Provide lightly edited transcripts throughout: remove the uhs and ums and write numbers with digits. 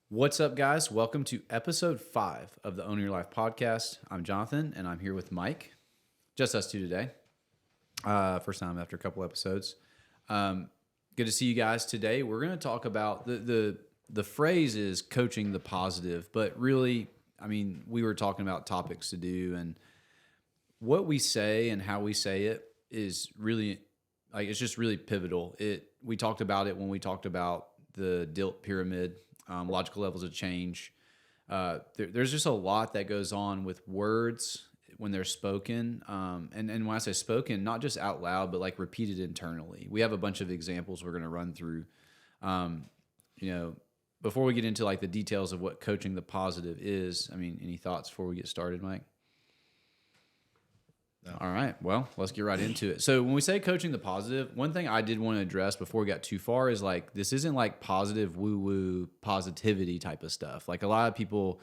What's up, guys? Welcome to episode 5 of the Own Your Life podcast. I'm Jonathan, and I'm here with Mike. Just us two today. First time after a couple episodes. Good to see you guys today. We're going to talk about the phrase is coaching the positive, but really, I mean, we were talking about topics to do, and what we say and how we say it is really it's just really pivotal. We talked about it when we talked about the DILT pyramid. Logical levels of change. There's just a lot that goes on with words when they're spoken. And when I say spoken, not just out loud, but like repeated internally. We have a bunch of examples we're going to run through. Before we get into like the details of what coaching the positive is, I mean, any thoughts before we get started, Mike? No. All right. Well, let's get right into it. So when we say coaching the positive, one thing I did want to address before we got too far is like, this isn't like positive woo-woo positivity type of stuff. Like a lot of people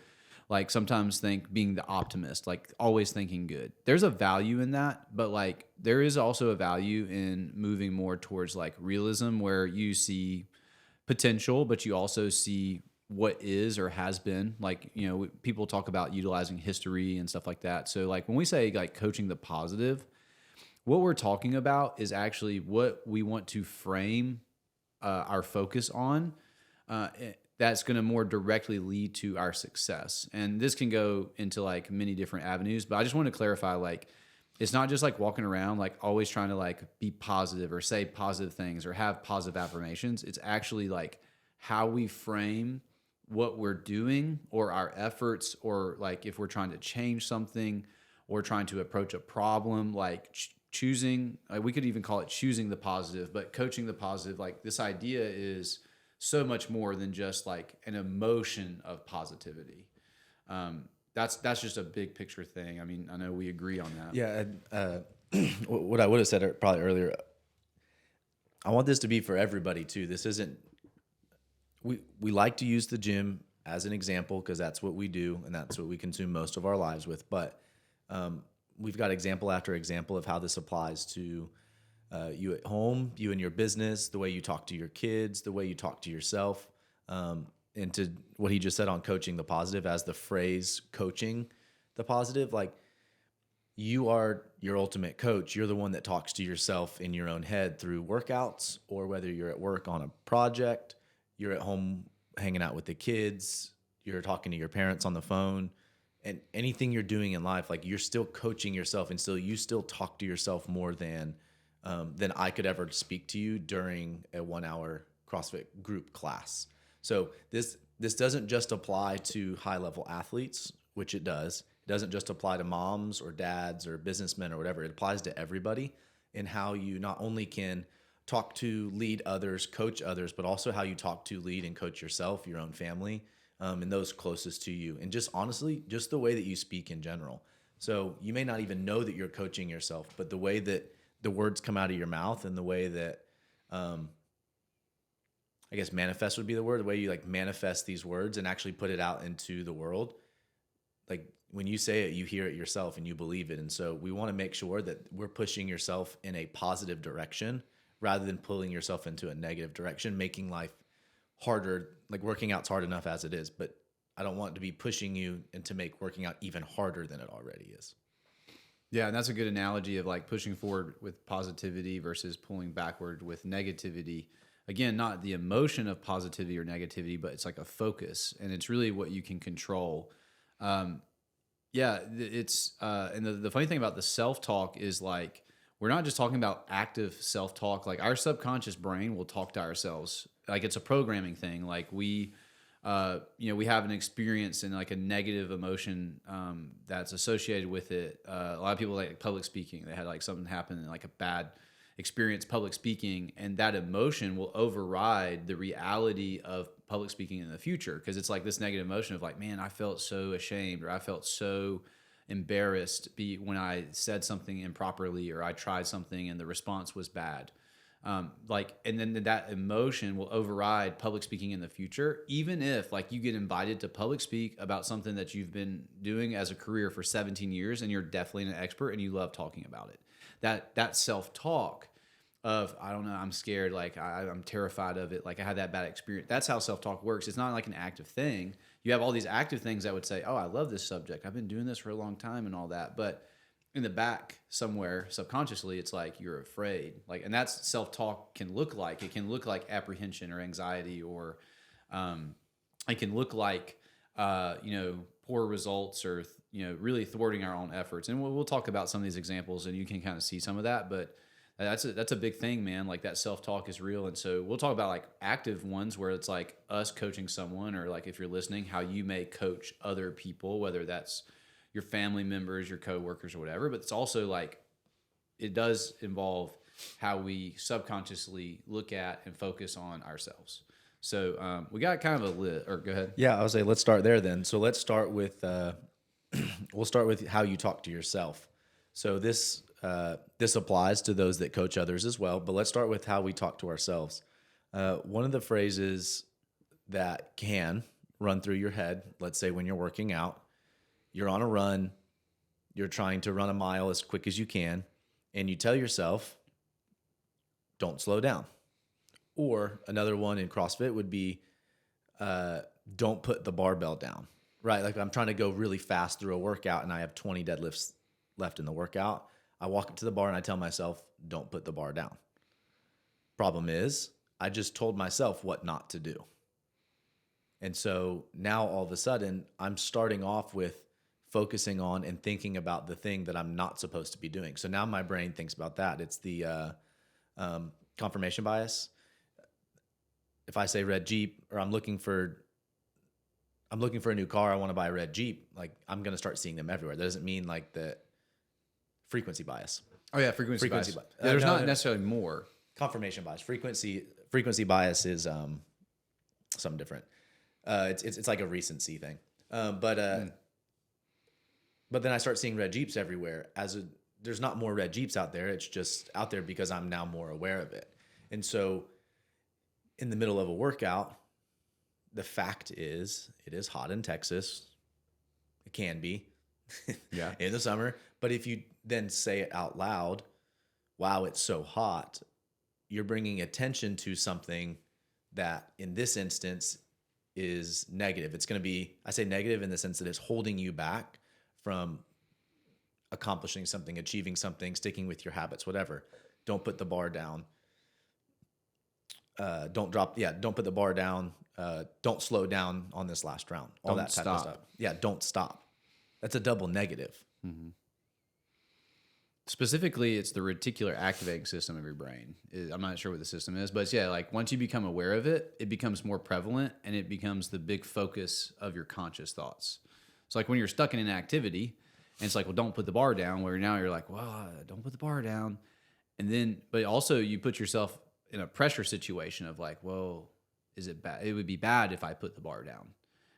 like sometimes think being the optimist, like always thinking good. There's a value in that, but like there is also a value in moving more towards like realism where you see potential, but you also see what is or has been. Like, you know, people talk about utilizing history and stuff like that. So like when we say like coaching the positive, what we're talking about is actually what we want to frame our focus on. That's going to more directly lead to our success. And this can go into like many different avenues, but I just want to clarify, like, it's not just like walking around, like always trying to like be positive or say positive things or have positive affirmations. It's actually like how we frame what we're doing or our efforts, or like if we're trying to change something or trying to approach a problem, like choosing, we could even call it choosing the positive, but coaching the positive, like this idea is so much more than just like an emotion of positivity. That's just a big picture thing. I mean, I know we agree on that. Yeah. What I would have said probably earlier, I want this to be for everybody too. This isn't, we like to use the gym as an example because that's what we do and that's what we consume most of our lives with. But we've got example after example of how this applies to you at home, you and your business, the way you talk to your kids, the way you talk to yourself, and to what he just said on coaching the positive as the phrase coaching the positive. Like, you are your ultimate coach. You're the one that talks to yourself in your own head through workouts, or whether you're at work on a project, you're at home hanging out with the kids, you're talking to your parents on the phone, and anything you're doing in life, like you're still coaching yourself, and you still talk to yourself more than I could ever speak to you during a 1-hour CrossFit group class. So this doesn't just apply to high-level athletes, which it does. It doesn't just apply to moms or dads or businessmen or whatever. It applies to everybody in how you not only can talk to, lead others, coach others, but also how you talk to, lead, and coach yourself, your own family, and those closest to you. And just honestly, just the way that you speak in general. So you may not even know that you're coaching yourself, but the way that the words come out of your mouth and the way that, I guess manifest would be the word, the way you like manifest these words and actually put it out into the world. Like when you say it, you hear it yourself and you believe it. And so we want to make sure that we're pushing yourself in a positive direction rather than pulling yourself into a negative direction, making life harder. Like working out's hard enough as it is, but I don't want to be pushing you and to make working out even harder than it already is. Yeah, and that's a good analogy of like pushing forward with positivity versus pulling backward with negativity. Again, not the emotion of positivity or negativity, but it's like a focus, and it's really what you can control. It's and the funny thing about the self-talk is like we're not just talking about active self-talk. Like our subconscious brain will talk to ourselves. Like it's a programming thing. Like we have an experience and like a negative emotion that's associated with it. A lot of people like public speaking. They had like something happen and like a bad experience public speaking, and that emotion will override the reality of public speaking in the future, because it's like this negative emotion of like, man, I felt so ashamed, or I felt so embarrassed when I said something improperly, or I tried something and the response was bad. And then that emotion will override public speaking in the future, even if like you get invited to public speak about something that you've been doing as a career for 17 years and you're definitely an expert and you love talking about it. That self-talk of, I don't know, I'm scared, like I'm terrified of it, like I had that bad experience. That's how self-talk works. It's not like an active thing. You have all these active things that would say, oh, I love this subject, I've been doing this for a long time and all that, but in the back somewhere subconsciously it's like you're afraid. Like, and that's self-talk can look like. It can look like apprehension or anxiety, or it can look like poor results, or really thwarting our own efforts. And we'll talk about some of these examples and you can kind of see some of that, but that's a big thing, man. Like that self-talk is real. And so we'll talk about like active ones where it's like us coaching someone, or like if you're listening, how you may coach other people, whether that's your family members, your coworkers, or whatever. But it's also like, it does involve how we subconsciously look at and focus on ourselves. So we got kind of or go ahead. Yeah, I would say let's start there then. So let's start with we'll start with how you talk to yourself. So this applies to those that coach others as well, but let's start with how we talk to ourselves. One of the phrases that can run through your head, let's say when you're working out, you're on a run, you're trying to run a mile as quick as you can, and you tell yourself, don't slow down. Or another one in CrossFit would be, don't put the barbell down, right? Like I'm trying to go really fast through a workout and I have 20 deadlifts left in the workout. I walk up to the bar and I tell myself, don't put the bar down. Problem is, I just told myself what not to do. And so now all of a sudden, I'm starting off with focusing on and thinking about the thing that I'm not supposed to be doing. So now my brain thinks about that. It's the confirmation bias. If I say red Jeep, or I'm looking for a new car, I want to buy a red Jeep, like I'm going to start seeing them everywhere. That doesn't mean like the frequency biase. Oh yeah, frequency bias. There's not necessarily more. Confirmation bias. Frequency bias is something different. It's like a recency thing. But then I start seeing red Jeeps everywhere. There's not more red Jeeps out there. It's just out there because I'm now more aware of it. And so in the middle of a workout, the fact is it is hot in Texas. It can be in the summer. But if you then say it out loud, wow, it's so hot, you're bringing attention to something that in this instance is negative. It's going to be, I say negative in the sense that it's holding you back from accomplishing something, achieving something, sticking with your habits, whatever. Don't put the bar down. Don't put the bar down. Don't slow down on this last round. All that type of stuff. Yeah, don't stop. That's a double negative. Mm-hmm. Specifically, it's the reticular activating system of your brain. I'm not sure what the system is, but it's, like once you become aware of it, it becomes more prevalent and it becomes the big focus of your conscious thoughts. So like when you're stuck in an activity and it's like, well, don't put the bar down, where now you're like, well, don't put the bar down. And then, but also you put yourself in a pressure situation of like, well, is it bad? It would be bad if I put the bar down.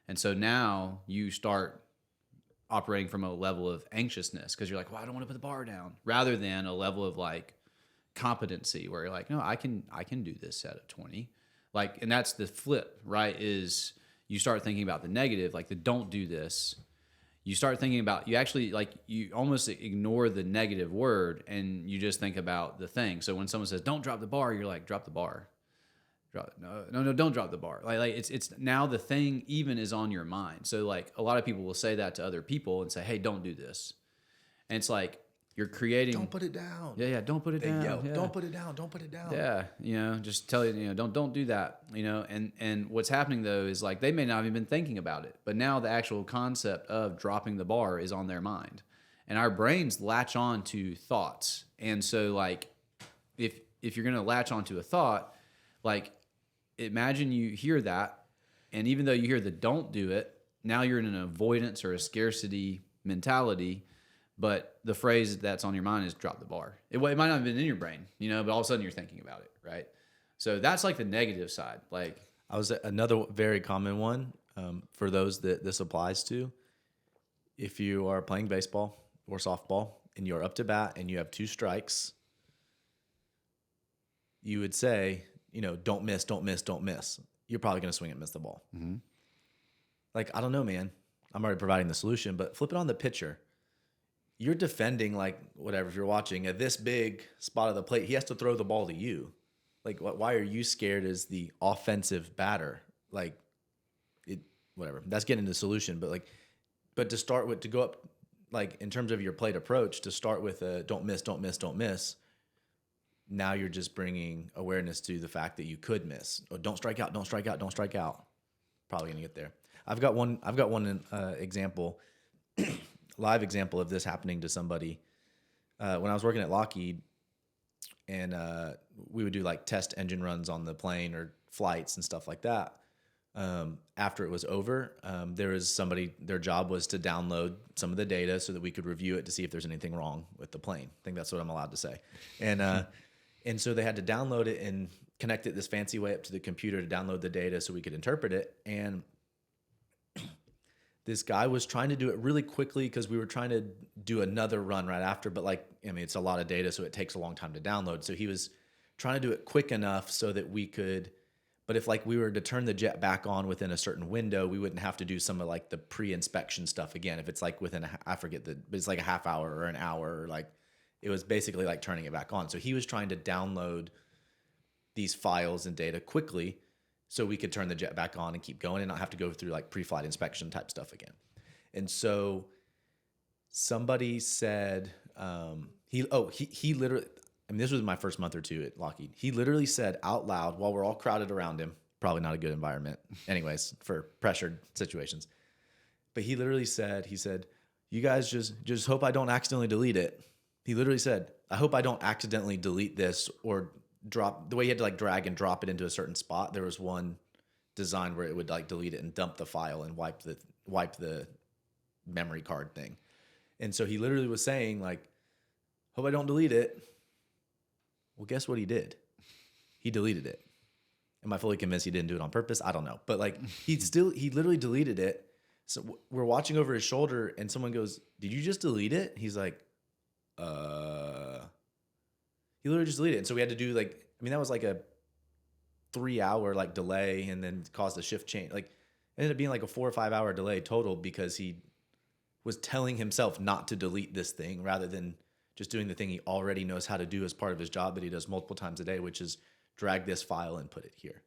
And so now you start operating from a level of anxiousness because you're like, well, I don't want to put the bar down, rather than a level of like competency where you're like, no, I can do this set of 20. Like, and that's the flip, right? Is you start thinking about the negative, like the don't do this. You start thinking about, you actually like, you almost ignore the negative word and you just think about the thing. So when someone says, don't drop the bar, you're like, drop the bar. No, don't drop the bar. Like it's now the thing even is on your mind. So like a lot of people will say that to other people and say, hey, don't do this. And it's like, you're creating. Don't put it down. Yeah. Don't put it down. Yeah. Don't put it down. Don't put it down. Yeah. Just tell you, don't do that, and what's happening though is like, they may not have even been thinking about it, but now the actual concept of dropping the bar is on their mind, and our brains latch on to thoughts. And so like, if you're going to latch onto a thought, like imagine you hear that, and even though you hear the don't do it, now you're in an avoidance or a scarcity mentality. But the phrase that's on your mind is drop the bar. It might not have been in your brain, but all of a sudden you're thinking about it, right? So that's like the negative side. Like, another very common one for those that this applies to. If you are playing baseball or softball and you're up to bat and you have 2 strikes, you would say, don't miss, don't miss, don't miss. You're probably going to swing and miss the ball. Mm-hmm. Like, I don't know, man. I'm already providing the solution, but flip it on the pitcher. you're defending, like, whatever, if you're watching at this big spot of the plate, he has to throw the ball to you. Like, why are you scared as the offensive batter? Like, it, whatever. That's getting the solution. But to start with, to go up, like, in terms of your plate approach, to start with a don't miss, don't miss, don't miss. Now you're just bringing awareness to the fact that you could miss. Or don't strike out, don't strike out, don't strike out. Probably gonna get there. I've got one example, live example of this happening to somebody. When I was working at Lockheed, and we would do like test engine runs on the plane or flights and stuff like that. After it was over, there was somebody, their job was to download some of the data so that we could review it to see if there's anything wrong with the plane. I think that's what I'm allowed to say. And so they had to download it and connect it this fancy way up to the computer to download the data so we could interpret it. And this guy was trying to do it really quickly because we were trying to do another run right after. But, like, I mean, it's a lot of data, so it takes a long time to download. So he was trying to do it quick enough so that we could, but if, like, we were to turn the jet back on within a certain window, we wouldn't have to do some of, like, the pre-inspection stuff again. If it's like within I forget but it's like a half hour or an hour, or like, it was basically like turning it back on. So he was trying to download these files and data quickly so we could turn the jet back on and keep going and not have to go through like pre-flight inspection type stuff again. And so somebody said, he literally, I mean, this was my first month or two at Lockheed. He literally said out loud while we're all crowded around him, probably not a good environment anyways for pressured situations. But he literally said, you guys just hope I don't accidentally delete it. He literally said, I hope I don't accidentally delete this or drop, the way you had to like drag and drop it into a certain spot. There was one design where it would like delete it and dump the file and wipe the memory card thing. And so he literally was saying like, hope I don't delete it. Well, guess what he did? He deleted it. Am I fully convinced he didn't do it on purpose? I don't know. But like he literally deleted it. So we're watching over his shoulder and someone goes, did you just delete it? He's like, he literally just deleted it. And so we had to do like, I mean, that was like a 3-hour like delay and then caused a shift change. Like it ended up being like a 4 or 5 hour delay total because he was telling himself not to delete this thing rather than just doing the thing he already knows how to do as part of his job that he does multiple times a day, which is drag this file and put it here.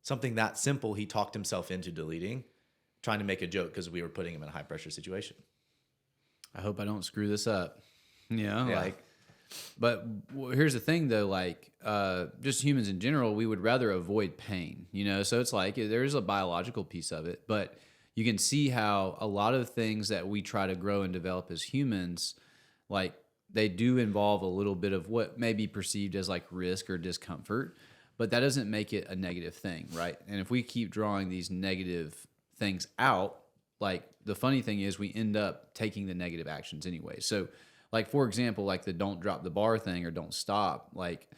Something that simple, he talked himself into deleting, trying to make a joke because we were putting him in a high pressure situation. I hope I don't screw this up. You know, Yeah. like, but here's the thing though, like, just humans in general, we would rather avoid pain, you know? So it's like, there's a biological piece of it, but you can see how a lot of things that we try to grow and develop as humans, like they do involve a little bit of what may be perceived as like risk or discomfort, but that doesn't make it a negative thing, right? And if we keep drawing these negative things out, like the funny thing is we end up taking the negative actions anyway. So like, for example, like the don't drop the bar thing or don't stop, like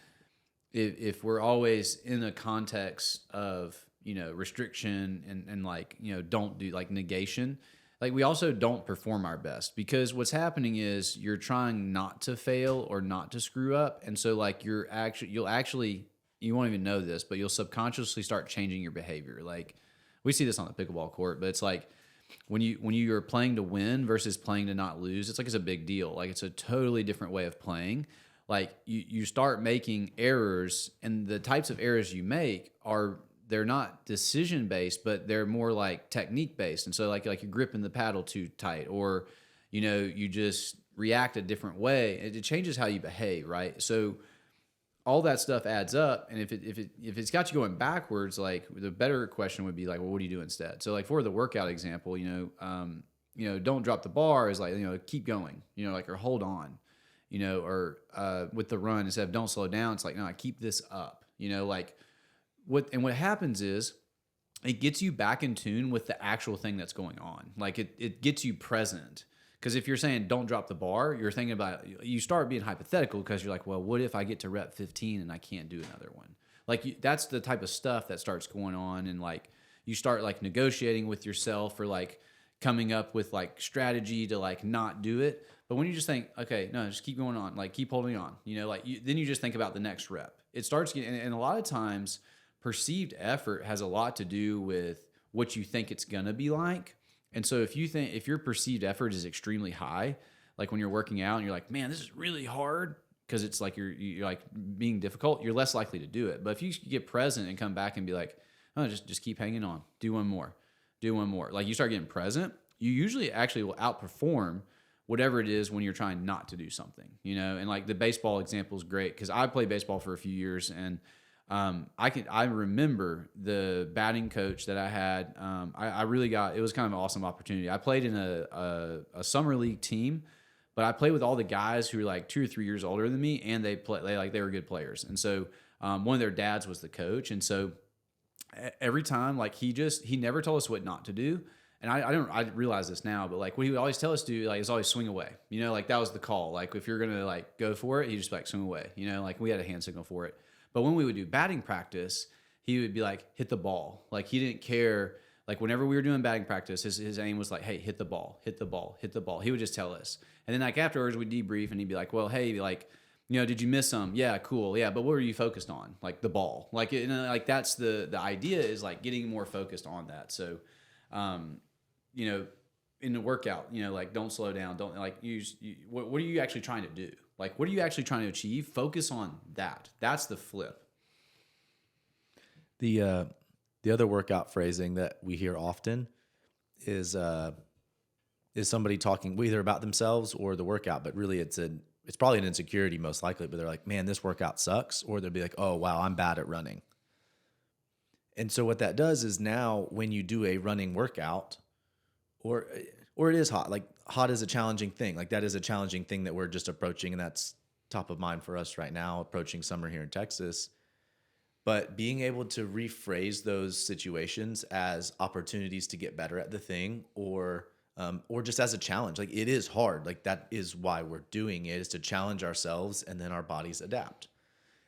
if we're always in a context of, you know, restriction and like, you know, don't do like negation, like we also don't perform our best because what's happening is you're trying not to fail or not to screw up. And so like you won't even know this, but you'll subconsciously start changing your behavior. Like we see this on the pickleball court, but it's like when you're playing to win versus playing to not lose, it's like it's a big deal. Like it's a totally different way of playing. Like you start making errors, and the types of errors you make they're not decision based, but they're more like technique based. And so like you're gripping the paddle too tight, or you know, you just react a different way. It changes how you behave, right? So all that stuff adds up, and if it's got you going backwards, like the better question would be like, well, what do you do instead? So like for the workout example, you know, don't drop the bar is like, you know, keep going, you know, like, or hold on, you know, or with the run instead of don't slow down, it's like, no, I keep this up, you know, like what happens is it gets you back in tune with the actual thing that's going on. Like it gets you present. Because if you're saying don't drop the bar, you're thinking about, you start being hypothetical because you're like, well, what if I get to rep 15 and I can't do another one? Like that's the type of stuff that starts going on. And like you start like negotiating with yourself or like coming up with like strategy to like not do it. But when you just think, okay, no, just keep going on, like keep holding on, you know, like then you just think about the next rep. It starts getting, and a lot of times perceived effort has a lot to do with what you think it's going to be like. And so if your perceived effort is extremely high, like when you're working out and you're like, man, this is really hard, because it's like you're like being difficult, you're less likely to do it. But if you get present and come back and be like, oh, just keep hanging on, do one more, like you start getting present, you usually actually will outperform whatever it is when you're trying not to do something, And like the baseball example is great, because I played baseball for a few years, and I remember the batting coach that I had. I really got, it was kind of an awesome opportunity. I played in a summer league team, but I played with all the guys who were like 2 or 3 years older than me, and they were good players. And so one of their dads was the coach, and so every time, like he never told us what not to do. And I realize this now, but like what he would always tell us to do, like, is always swing away. Like that was the call. Like if you're gonna like go for it, he just like swing away. Like we had a hand signal for it. But when we would do batting practice, he would be like, hit the ball. Like he didn't care. Like whenever we were doing batting practice, his aim was like, hey, hit the ball, hit the ball, hit the ball. He would just tell us. And then like afterwards we'd debrief, and he'd be like, well, hey, like, did you miss some? Yeah, cool. Yeah, but what were you focused on? Like the ball. Like, like that's the idea, is like getting more focused on that. So, in the workout, like don't slow down. Don't like what are you actually trying to do? Like, what are you actually trying to achieve? Focus on that. That's the flip. The other workout phrasing that we hear often is somebody talking either about themselves or the workout, but really it's probably an insecurity most likely, but they're like, man, this workout sucks. Or they'll be like, oh, wow, I'm bad at running. And so what that does is now when you do a running workout, or it is hot, like hot is a challenging thing. Like that is a challenging thing that we're just approaching. And that's top of mind for us right now, approaching summer here in Texas. But being able to rephrase those situations as opportunities to get better at the thing, or just as a challenge. Like it is hard. Like that is why we're doing it, is to challenge ourselves, and then our bodies adapt.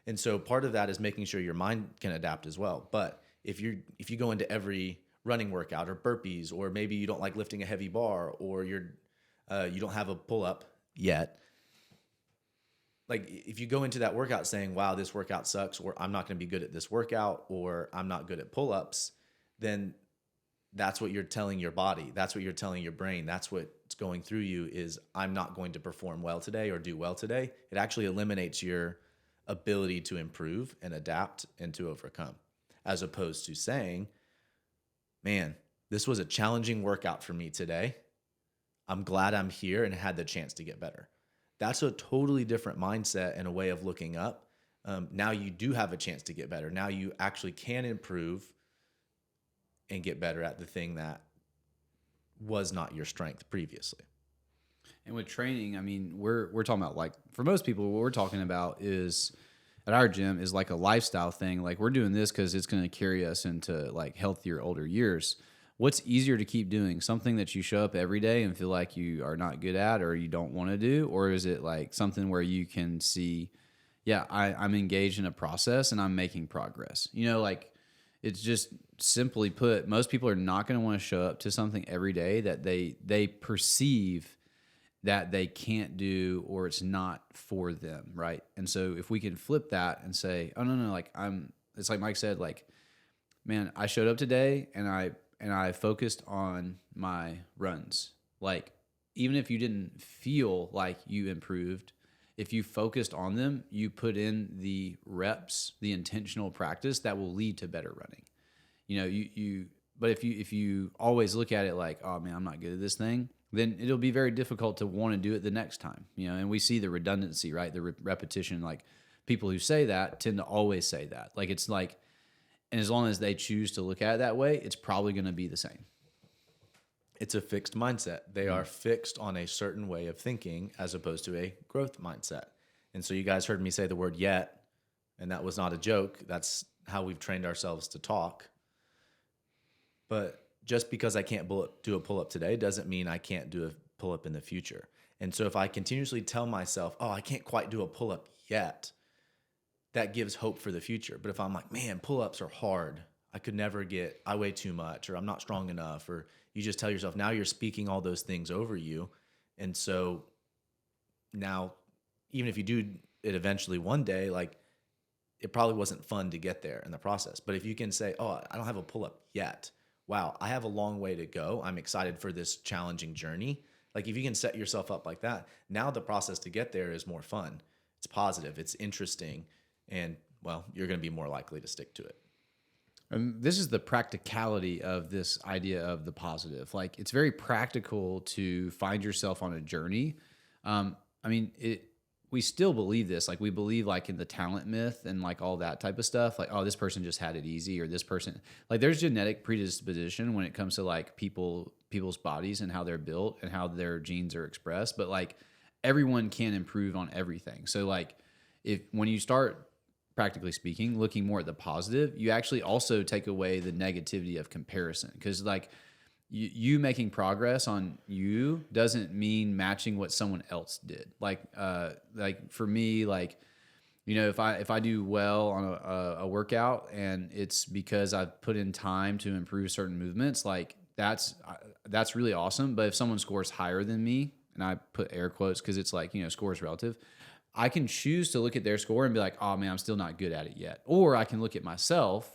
And so part of that is making sure your mind can adapt as well. But if you go into every running workout or burpees, or maybe you don't like lifting a heavy bar, or you don't have a pull-up yet, like if you go into that workout saying, wow, this workout sucks, or I'm not going to be good at this workout, or I'm not good at pull-ups, then that's what you're telling your body. That's what you're telling your brain. That's what's going through you, is I'm not going to perform well today or do well today. It actually eliminates your ability to improve and adapt and to overcome, as opposed to saying, man, this was a challenging workout for me today. I'm glad I'm here and had the chance to get better. That's a totally different mindset and a way of looking up. Now you do have a chance to get better. Now you actually can improve and get better at the thing that was not your strength previously. And with training, I mean, we're talking about, like, for most people, what we're talking about is at our gym is like a lifestyle thing. Like we're doing this because it's going to carry us into like healthier older years. What's easier to keep doing? Something that you show up every day and feel like you are not good at, or you don't want to do? Or is it like something where you can see, yeah, I'm engaged in a process and I'm making progress? Like it's just simply put, most people are not going to want to show up to something every day that they perceive that they can't do, or it's not for them, right? And so if we can flip that and say, oh, no, like it's like Mike said, like, man, I showed up today and I focused on my runs. Like, even if you didn't feel like you improved, if you focused on them, you put in the reps, the intentional practice that will lead to better running. But if you always look at it like, oh man, I'm not good at this thing, then it'll be very difficult to want to do it the next time. And we see the redundancy, right? The repetition. Like people who say that tend to always say that. Like it's like, and as long as they choose to look at it that way, it's probably going to be the same. It's a fixed mindset. They are fixed on a certain way of thinking as opposed to a growth mindset. And so you guys heard me say the word yet, and that was not a joke. That's how we've trained ourselves to talk. But just because I can't do a pull-up today doesn't mean I can't do a pull-up in the future. And so if I continuously tell myself, oh, I can't quite do a pull-up yet, that gives hope for the future. But if I'm like, man, pull-ups are hard, I weigh too much, or I'm not strong enough, or you just tell yourself, now you're speaking all those things over you. And so now, even if you do it eventually one day, like it probably wasn't fun to get there in the process. But if you can say, oh, I don't have a pull-up yet. Wow, I have a long way to go. I'm excited for this challenging journey. Like if you can set yourself up like that, now the process to get there is more fun. It's positive, it's interesting, and well, you're going to be more likely to stick to it. And this is the practicality of this idea of the positive. Like it's very practical to find yourself on a journey. I mean, we still believe this. Like we believe like in the talent myth and like all that type of stuff. Like, oh, this person just had it easy, or this person, like there's genetic predisposition when it comes to like people's bodies and how they're built and how their genes are expressed. But like everyone can improve on everything. So like when you start, practically speaking, looking more at the positive, you actually also take away the negativity of comparison. Because like you making progress on you doesn't mean matching what someone else did. Like for me, like, you know, if I do well on a workout and it's because I've put in time to improve certain movements, like that's really awesome. But if someone scores higher than me, and I put air quotes because it's like, you know, score is relative, I can choose to look at their score and be like, oh man, I'm still not good at it yet. Or I can look at myself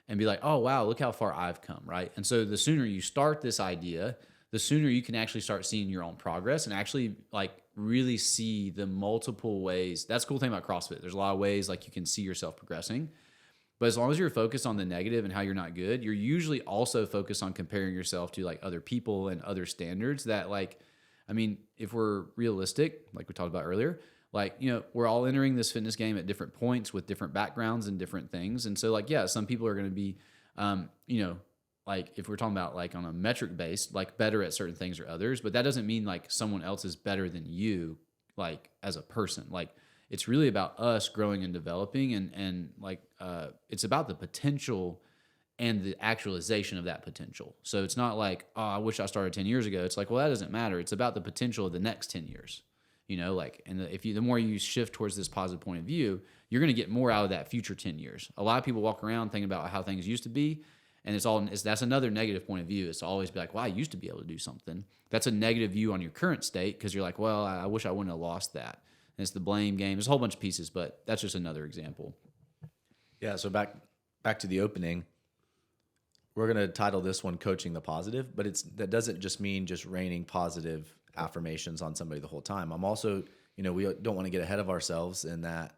and be like, oh wow, look how far I've come, right? And so the sooner you start this idea, the sooner you can actually start seeing your own progress and actually like really see the multiple ways. That's the cool thing about CrossFit. There's a lot of ways like you can see yourself progressing. But as long as you're focused on the negative and how you're not good, you're usually also focused on comparing yourself to like other people and other standards that like, I mean, if we're realistic, like we talked about earlier, like, you know, we're all entering this fitness game at different points with different backgrounds and different things. And so like, yeah, some people are going to be, you know, like if we're talking about like on a metric base, like better at certain things or others, but that doesn't mean like someone else is better than you, like as a person. Like it's really about us growing and developing and like, it's about the potential and the actualization of that potential. So it's not like, oh, I wish I started 10 years ago. It's like, well, that doesn't matter. It's about the potential of the next 10 years. You know, like, and the more you shift towards this positive point of view, you're going to get more out of that future 10 years. A lot of people walk around thinking about how things used to be, and that's another negative point of view. It's to always be like, well, I used to be able to do something. That's a negative view on your current state because you're like, well, I wish I wouldn't have lost that. And it's the blame game. There's a whole bunch of pieces, but that's just another example. Yeah. So back to the opening, we're going to title this one "Coaching the Positive," but that doesn't just mean just raining positive affirmations on somebody the whole time. I'm also, you know, we don't want to get ahead of ourselves in that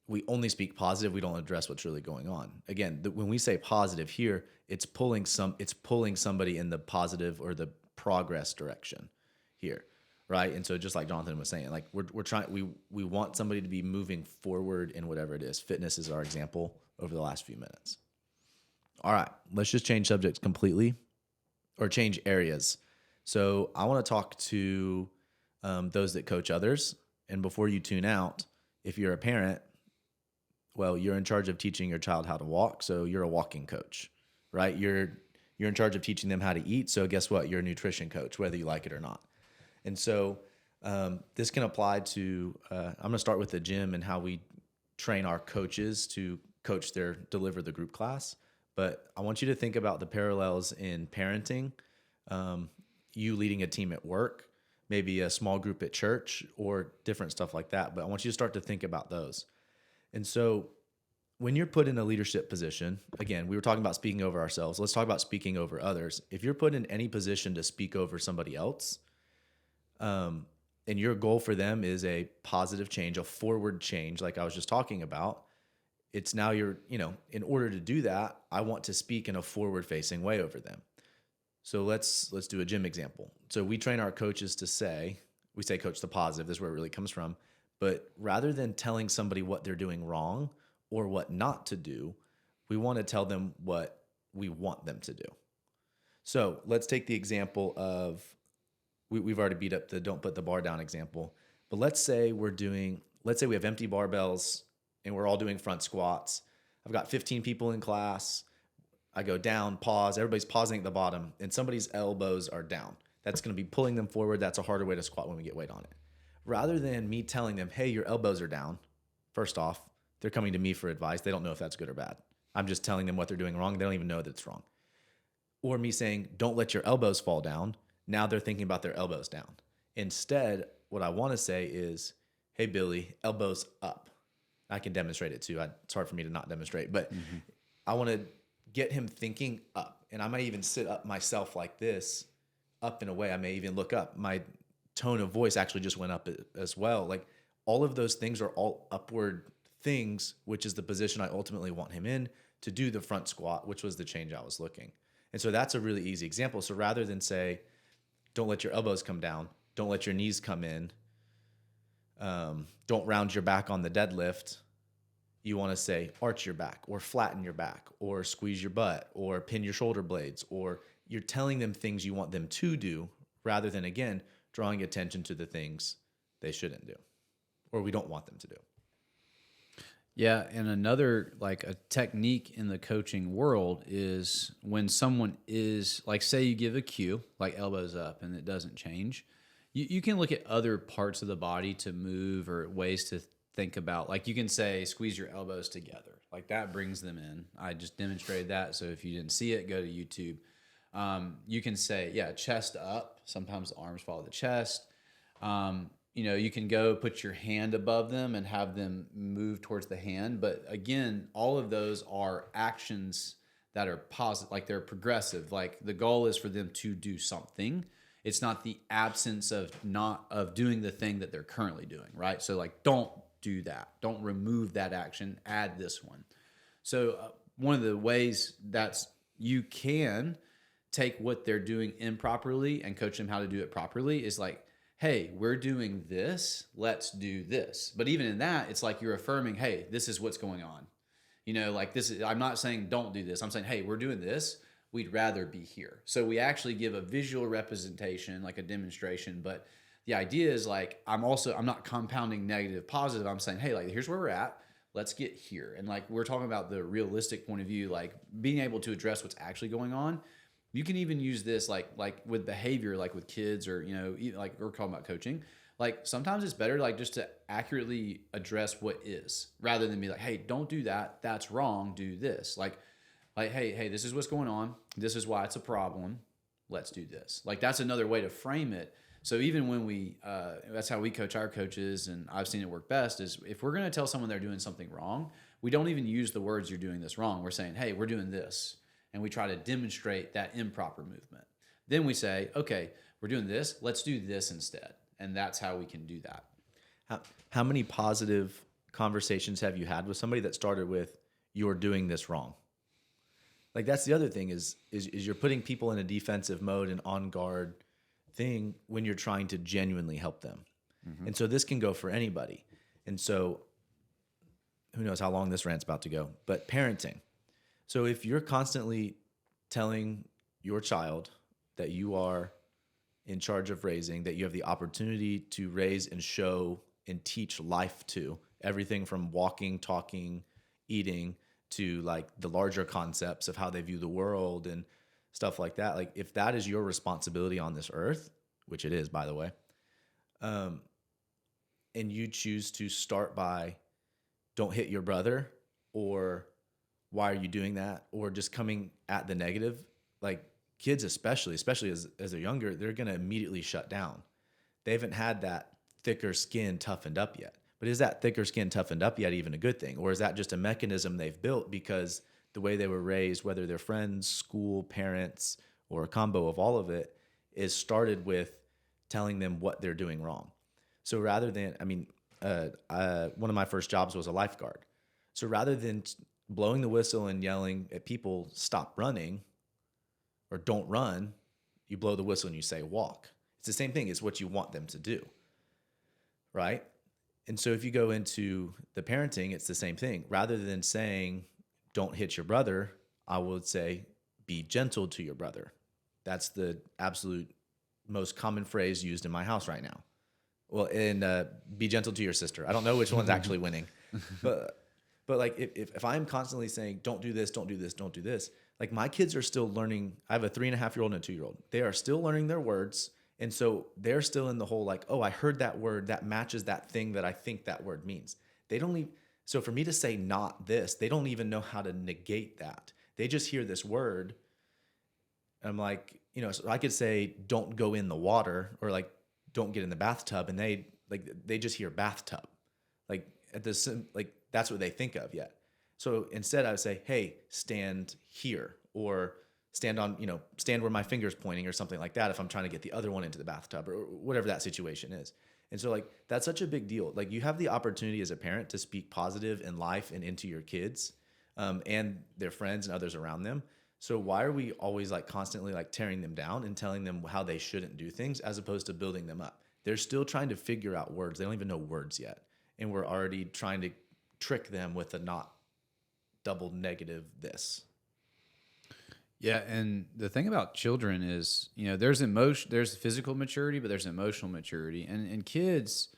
we only speak positive. We don't address what's really going on. Again, when we say positive here, it's pulling somebody in the positive or the progress direction here, right? And so just like Jonathan was saying, like we're trying, we want somebody to be moving forward in whatever it is. Fitness is our example over the last few minutes. All right, let's just change subjects completely or change areas. So I want to talk to those that coach others. And before you tune out, if you're a parent, well, you're in charge of teaching your child how to walk. So you're a walking coach, right? You're in charge of teaching them how to eat. So guess what? You're a nutrition coach, whether you like it or not. And so this can apply to, I'm going to start with the gym and how we train our coaches to deliver the group class. But I want you to think about the parallels in parenting, you leading a team at work, maybe a small group at church or different stuff like that. But I want you to start to think about those. And so when you're put in a leadership position, again, we were talking about speaking over ourselves. Let's talk about speaking over others. If you're put in any position to speak over somebody else, and your goal for them is a positive change, a forward change, like I was just talking about, it's now in order to do that, I want to speak in a forward-facing way over them. So let's do a gym example. So we train our coaches to say coach the positive. This is where it really comes from. But rather than telling somebody what they're doing wrong or what not to do, we want to tell them what we want them to do. So let's take the example of, we've already beat up the don't put the bar down example. But let's say we have empty barbells and we're all doing front squats. I've got 15 people in class. I go down, pause. Everybody's pausing at the bottom, and somebody's elbows are down. That's going to be pulling them forward. That's a harder way to squat when we get weight on it. Rather than me telling them, hey, your elbows are down, first off, they're coming to me for advice. They don't know if that's good or bad. I'm just telling them what they're doing wrong. They don't even know that it's wrong. Or me saying, don't let your elbows fall down. Now they're thinking about their elbows down. Instead, what I want to say is, hey, Billy, elbows up. I can demonstrate it too. It's hard for me to not demonstrate, but I want to get him thinking up. And I might even sit up myself like this up in a way. I may even look up. My tone of voice actually just went up as well. Like all of those things are all upward things, which is the position I ultimately want him in to do the front squat, which was the change I was looking. And so that's a really easy example. So rather than say, don't let your elbows come down, don't let your knees come in, don't round your back on the deadlift, you want to say arch your back or flatten your back or squeeze your butt or pin your shoulder blades, or you're telling them things you want them to do rather than, again, drawing attention to the things they shouldn't do or we don't want them to do. Yeah, and another like a technique in the coaching world is when someone is like, say you give a cue like elbows up and it doesn't change, you can look at other parts of the body to move or ways to think about. Like you can say squeeze your elbows together, like that brings them in. I just demonstrated that, so if you didn't see it, go to YouTube. You can say, yeah, chest up. Sometimes the arms follow the chest. You can go put your hand above them and have them move towards the hand. But again, all of those are actions that are positive, like they're progressive. Like the goal is for them to do something. It's not the absence of doing the thing that they're currently doing, right? So like, don't do that. Don't remove that action. Add this one. So one of the ways that you can take what they're doing improperly and coach them how to do it properly is like, hey, we're doing this, let's do this. But even in that, it's like you're affirming, hey, this is what's going on. Like this is, I'm not saying don't do this. I'm saying, hey, we're doing this. We'd rather be here. So we actually give a visual representation, like a demonstration. But the idea is like, I'm not compounding negative, positive. I'm saying, hey, like, here's where we're at. Let's get here. And like, we're talking about the realistic point of view, like being able to address what's actually going on. You can even use this like with behavior, like with kids or, like we're talking about coaching. Like sometimes it's better like just to accurately address what is rather than be like, hey, don't do that. That's wrong. Do this. Like, hey, this is what's going on. This is why it's a problem. Let's do this. Like that's another way to frame it. So even when that's how we coach our coaches, and I've seen it work best, is if we're going to tell someone they're doing something wrong, we don't even use the words you're doing this wrong. We're saying, hey, we're doing this. And we try to demonstrate that improper movement. Then we say, okay, we're doing this. Let's do this instead. And that's how we can do that. How many positive conversations have you had with somebody that started with, you're doing this wrong? Like that's the other thing is you're putting people in a defensive mode and on guard thing when you're trying to genuinely help them. Mm-hmm. And so this can go for anybody. And so who knows how long this rant's about to go, but parenting. So if you're constantly telling your child that you are in charge of raising, that you have the opportunity to raise and show and teach life to, everything from walking, talking, eating, to like the larger concepts of how they view the world and stuff like that. Like if that is your responsibility on this earth, which it is, by the way, and you choose to start by don't hit your brother, or why are you doing that? Or just coming at the negative, like kids, especially as they're younger, they're going to immediately shut down. They haven't had that thicker skin toughened up yet. But is that thicker skin toughened up yet even a good thing? Or is that just a mechanism they've built because the way they were raised, whether they're friends, school, parents, or a combo of all of it, is started with telling them what they're doing wrong. So rather than, one of my first jobs was a lifeguard. So rather than blowing the whistle and yelling at people, stop running or don't run, you blow the whistle and you say, walk. It's the same thing. It's what you want them to do, right? And so if you go into the parenting, it's the same thing. Rather than saying, don't hit your brother, I would say, be gentle to your brother. That's the absolute most common phrase used in my house right now. Well, and be gentle to your sister. I don't know which one's actually winning, but like if I'm constantly saying, don't do this, don't do this, don't do this, like my kids are still learning. I have a 3.5-year-old and a 2-year-old. They are still learning their words. And so they're still in the whole like, oh, I heard that word that matches that thing that I think that word means. So for me to say not this, they don't even know how to negate that. They just hear this word. I'm like, so I could say, don't go in the water, or like, don't get in the bathtub. And they just hear bathtub. Like that's what they think of yet. So instead I would say, hey, stand here, or stand where my finger's pointing or something like that if I'm trying to get the other one into the bathtub or whatever that situation is. And so like that's such a big deal. Like you have the opportunity as a parent to speak positive in life and into your kids and their friends and others around them. So why are we always like constantly like tearing them down and telling them how they shouldn't do things as opposed to building them up? They're still trying to figure out words. They don't even know words yet. And we're already trying to trick them with a not double negative this. Yeah, and the thing about children is, there's physical maturity, but there's emotional maturity. And kids,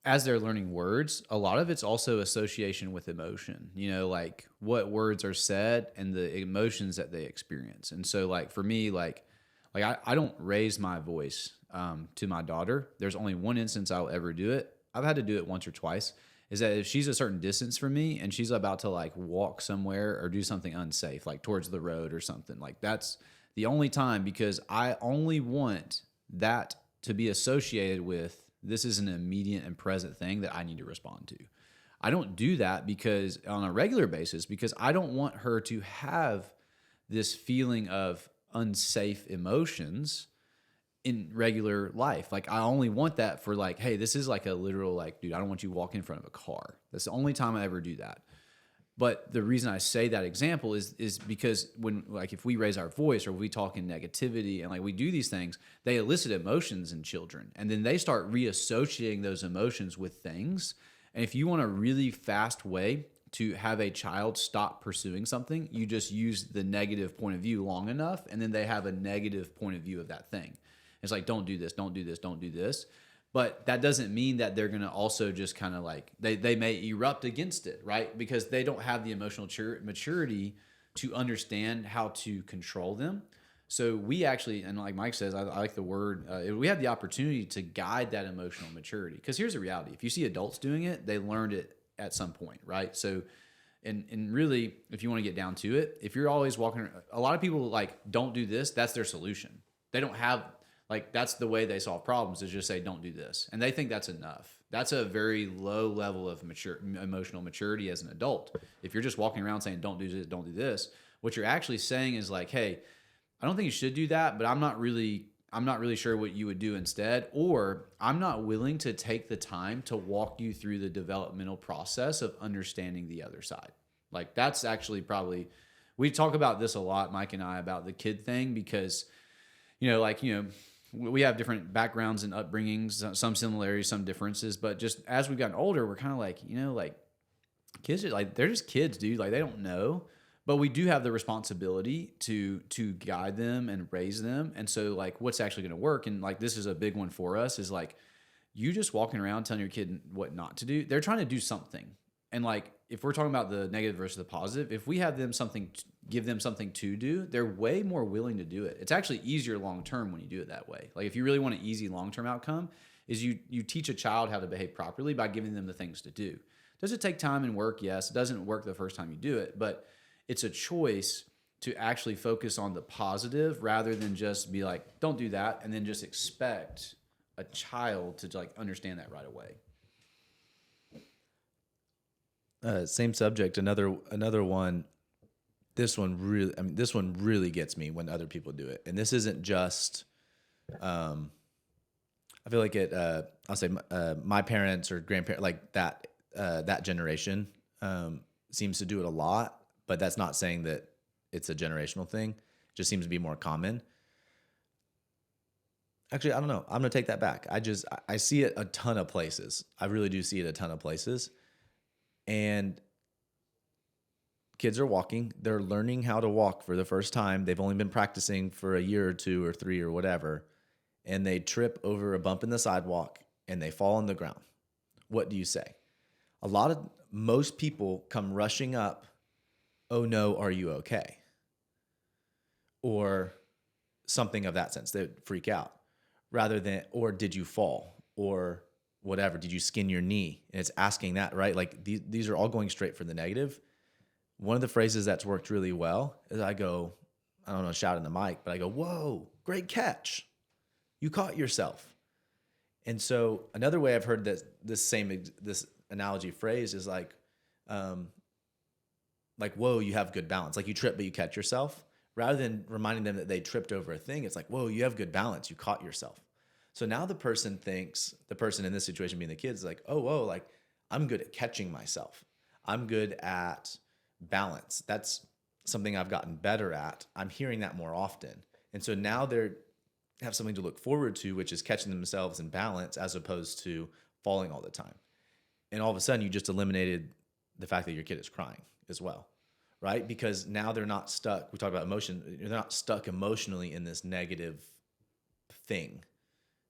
as they're learning words, a lot of it's also association with emotion, like what words are said and the emotions that they experience. And so like for me, like I don't raise my voice to my daughter. There's only one instance I'll ever do it. I've had to do it once or twice. Is that if she's a certain distance from me and she's about to like walk somewhere or do something unsafe, like towards the road or something, like that's the only time, because I only want that to be associated with this is an immediate and present thing that I need to respond to. I don't do that because on a regular basis, because I don't want her to have this feeling of unsafe emotions in regular life. Like I only want that for like, hey, this is like a literal, like, dude, I don't want you walking in front of a car. That's the only time I ever do that. But the reason I say that example is because when, like, if we raise our voice or we talk in negativity and like we do these things, they elicit emotions in children. And then they start reassociating those emotions with things. And if you want a really fast way to have a child stop pursuing something, you just use the negative point of view long enough. And then they have a negative point of view of that thing. It's like, don't do this, don't do this, don't do this. But that doesn't mean that they're going to also just kind of like, they may erupt against it, right? Because they don't have the emotional maturity to understand how to control them. So we actually, and like Mike says, I like the word, we have the opportunity to guide that emotional maturity. Because here's the reality. If you see adults doing it, they learned it at some point, right? So, and really, if you want to get down to it, if you're always walking, a lot of people like, don't do this, that's their solution. They don't have, like, that's the way they solve problems, is just say, don't do this. And they think that's enough. That's a very low level of emotional maturity as an adult. If you're just walking around saying, don't do this, don't do this, what you're actually saying is like, hey, I don't think you should do that, but I'm not really sure what you would do instead. Or I'm not willing to take the time to walk you through the developmental process of understanding the other side. Like that's actually probably, we talk about this a lot, Mike and I, about the kid thing, because, we have different backgrounds and upbringings, some similarities, some differences, but just as we've gotten older, we're kind of like, like kids are like, they're just kids, dude. Like they don't know, but we do have the responsibility to guide them and raise them. And so like, what's actually going to work? And like, this is a big one for us, is like, you just walking around telling your kid what not to do. They're trying to do something. And like, if we're talking about the negative versus the positive, if we have them give them something to do, they're way more willing to do it. It's actually easier long-term when you do it that way. Like if you really want an easy long-term outcome, is you teach a child how to behave properly by giving them the things to do. Does it take time and work? Yes. It doesn't work the first time you do it, but it's a choice to actually focus on the positive rather than just be like, don't do that, and then just expect a child to like understand that right away. Same subject. Another one. This one really gets me when other people do it. And this isn't just, I feel like I'll say my parents or grandparents, like that generation seems to do it a lot, but that's not saying that it's a generational thing. It just seems to be more common. Actually, I don't know. I'm going to take that back. I see it a ton of places. I really do see it a ton of places. And kids are walking. They're learning how to walk for the first time. They've only been practicing for a year or two or three or whatever. And they trip over a bump in the sidewalk and they fall on the ground. What do you say? Most people come rushing up. Oh no, are you okay? Or something of that sense. They freak out rather than, or did you fall? Or whatever, did you skin your knee? And it's asking that, right? Like these are all going straight for the negative. One of the phrases that's worked really well is I don't know, shout in the mic, but I go, whoa, great catch. You caught yourself. And so another way I've heard this analogy phrase is like, whoa, you have good balance. Like you trip, but you catch yourself, Rather than reminding them that they tripped over a thing, it's like, whoa, you have good balance. You caught yourself. So now the person in this situation being the kids, is like, oh, whoa, like I'm good at catching myself. I'm good at balance. That's something I've gotten better at. I'm hearing that more often. And so now they have something to look forward to, which is catching themselves in balance as opposed to falling all the time. And all of a sudden you just eliminated the fact that your kid is crying as well, right? Because now they're not stuck. We talked about emotion. They're not stuck emotionally in this negative thing.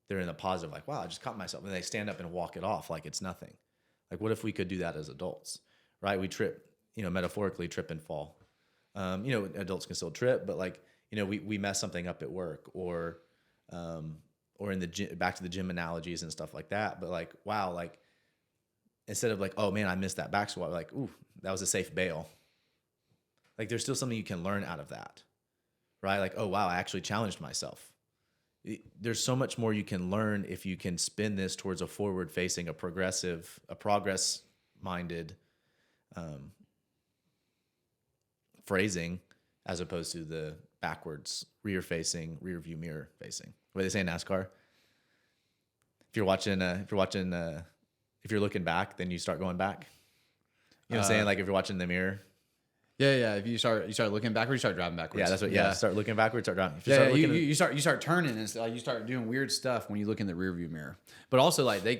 They're in a positive, like, wow, I just caught myself. And they stand up and walk it off like it's nothing. Like, what if we could do that as adults, right? We trip, metaphorically trip and fall. Adults can still trip, but like, we mess something up at work or in the gym, back to the gym analogies and stuff like that. But like, wow, like instead of like, oh man, I missed that back squat, like, ooh, that was a safe bail. Like there's still something you can learn out of that, right? Like, oh wow, I actually challenged myself. There's so much more you can learn if you can spin this towards a forward facing, a progress minded phrasing as opposed to the backwards rear view mirror facing. What do they say in NASCAR? If you're looking back, then you start going back. You know what I'm saying? Like if you're watching the mirror. Yeah. If you start looking backwards, you start driving backwards. Yeah, that's what. Yeah, start looking backwards, start driving. You start turning and you start doing weird stuff when you look in the rearview mirror. But also, like they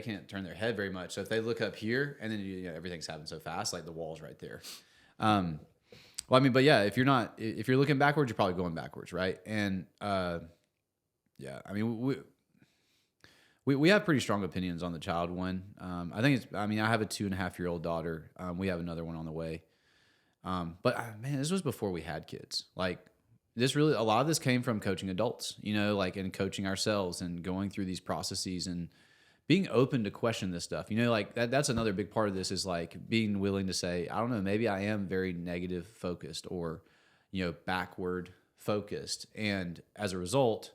can't turn their head very much. So if they look up here and then everything's happening so fast, like the wall's right there. But yeah, if you're looking backwards, you're probably going backwards, right? And we have pretty strong opinions on the child one. I have a 2.5-year-old daughter. We have another one on the way. But man, this was before we had kids. Like a lot of this came from coaching adults, and coaching ourselves and going through these processes and being open to question this stuff. Like that's another big part of this is like being willing to say, I don't know, maybe I am very negative focused or, backward focused. And as a result,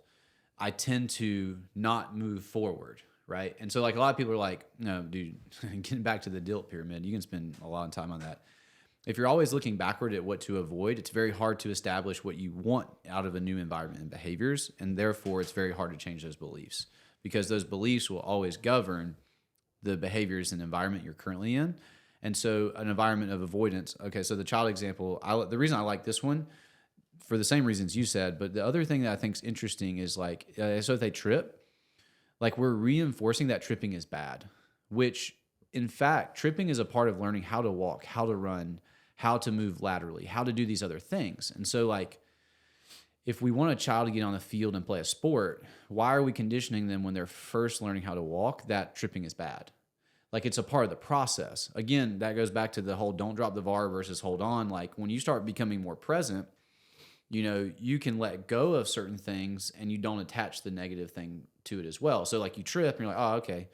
I tend to not move forward. Right. And so like a lot of people are like, no, dude, getting back to the DILT pyramid, you can spend a lot of time on that. If you're always looking backward at what to avoid, it's very hard to establish what you want out of a new environment and behaviors. And therefore, it's very hard to change those beliefs because those beliefs will always govern the behaviors and environment you're currently in. And so an environment of avoidance. Okay, so the child example, the reason I like this one, for the same reasons you said, but the other thing that I think is interesting is like, so if they trip, like we're reinforcing that tripping is bad, which in fact, tripping is a part of learning how to walk, how to run, how to move laterally, how to do these other things. And so like, if we want a child to get on the field and play a sport, why are we conditioning them when they're first learning how to walk that tripping is bad? Like it's a part of the process. Again, that goes back to the whole don't drop the VAR versus hold on. Like when you start becoming more present, you can let go of certain things and you don't attach the negative thing to it as well. So like you trip and you're like, oh, okay,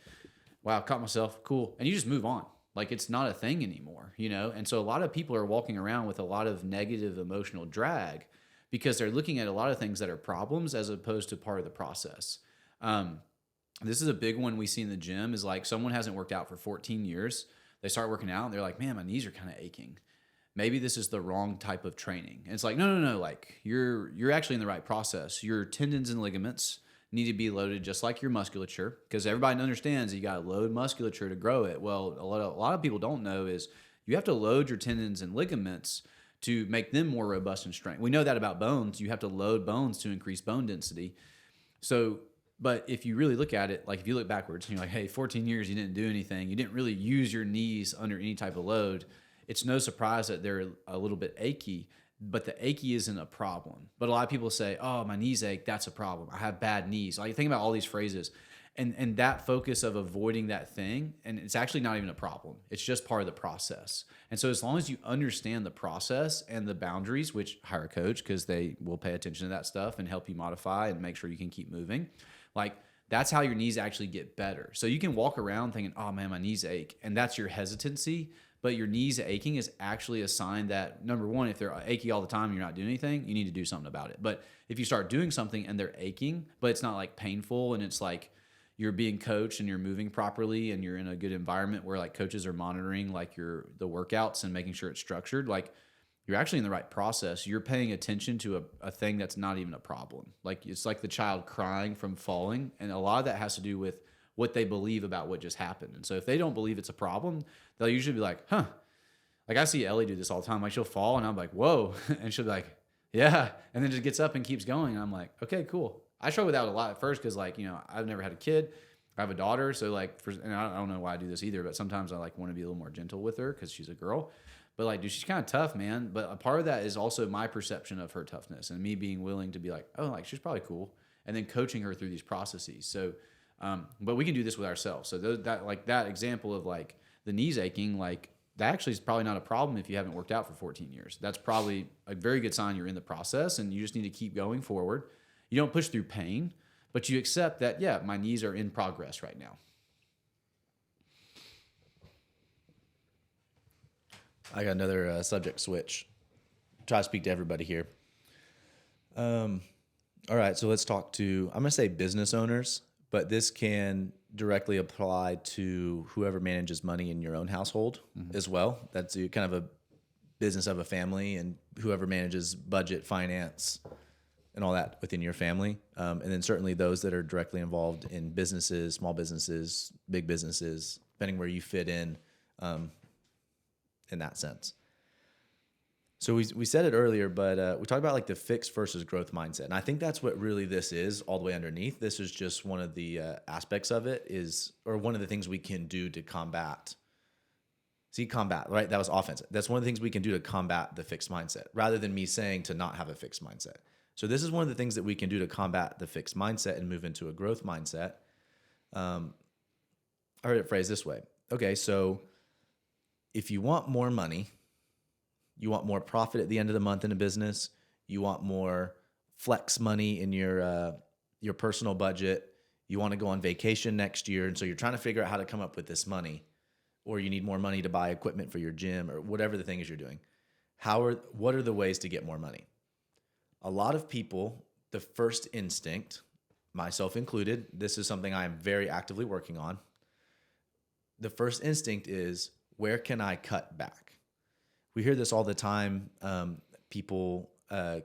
wow, caught myself, cool. And you just move on. Like it's not a thing anymore, And so a lot of people are walking around with a lot of negative emotional drag because they're looking at a lot of things that are problems as opposed to part of the process. This is a big one we see in the gym is like someone hasn't worked out for 14 years. They start working out and they're like, man, my knees are kind of aching. Maybe this is the wrong type of training. And it's like, no. Like you're actually in the right process. Your tendons and ligaments need to be loaded just like your musculature because everybody understands you got to load musculature to grow it. Well, a lot of people don't know is you have to load your tendons and ligaments to make them more robust and strength. We know that about bones. You have to load bones to increase bone density. So, but if you really look at it, like if you look backwards, you're like, hey, 14 years, you didn't do anything. You didn't really use your knees under any type of load. It's no surprise that they're a little bit achy, but the achy isn't a problem. But a lot of people say, oh, my knees ache, that's a problem. I have bad knees. Like think about all these phrases and that focus of avoiding that thing. And it's actually not even a problem. It's just part of the process. And so as long as you understand the process and the boundaries, which hire a coach because they will pay attention to that stuff and help you modify and make sure you can keep moving. Like that's how your knees actually get better. So you can walk around thinking, oh man, my knees ache. And that's your hesitancy. But your knees aching is actually a sign that, number one, if they're achy all the time and you're not doing anything, you need to do something about it. But if you start doing something and they're aching, but it's not like painful and it's like you're being coached and you're moving properly and you're in a good environment where like coaches are monitoring like the workouts and making sure it's structured, like you're actually in the right process. You're paying attention to a thing that's not even a problem. Like it's like the child crying from falling. And a lot of that has to do with what they believe about what just happened. And so if they don't believe it's a problem, they'll usually be like, huh. Like I see Ellie do this all the time. Like she'll fall and I'm like, whoa. And she'll be like, yeah. And then just gets up and keeps going. And I'm like, okay, cool. I struggle with that a lot at first because like, I've never had a kid. I have a daughter. So like, and I don't know why I do this either, but sometimes I like want to be a little more gentle with her because she's a girl. But like, dude, she's kind of tough, man. But a part of that is also my perception of her toughness and me being willing to be like, oh, like she's probably cool. And then coaching her through these processes. So, but we can do this with ourselves. So that example of like the knees aching, like that actually is probably not a problem if you haven't worked out for 14 years. That's probably a very good sign you're in the process and you just need to keep going forward. You don't push through pain, but you accept that, yeah, my knees are in progress right now. I got another subject switch. Try to speak to everybody here. All right, so let's talk to, I'm going to say business owners, but this can directly apply to whoever manages money in your own household as well. That's kind of a business of a family and whoever manages budget, finance, and all that within your family. And then certainly those that are directly involved in businesses, small businesses, big businesses, depending where you fit in that sense. So we said it earlier, but we talked about like the fixed versus growth mindset. And I think that's what really this is all the way underneath. This is just one of the aspects of it or one of the things we can do to combat. See, combat, right? That was offensive. That's one of the things we can do to combat the fixed mindset rather than me saying to not have a fixed mindset. So this is one of the things that we can do to combat the fixed mindset and move into a growth mindset. I heard it phrased this way. Okay, so if you want more money, you want more profit at the end of the month in a business, you want more flex money in your personal budget, you want to go on vacation next year, and so you're trying to figure out how to come up with this money, or you need more money to buy equipment for your gym or whatever the thing is you're doing. What are the ways to get more money? A lot of people, the first instinct, myself included, this is something I am very actively working on. The first instinct is, where can I cut back? We hear this all the time. People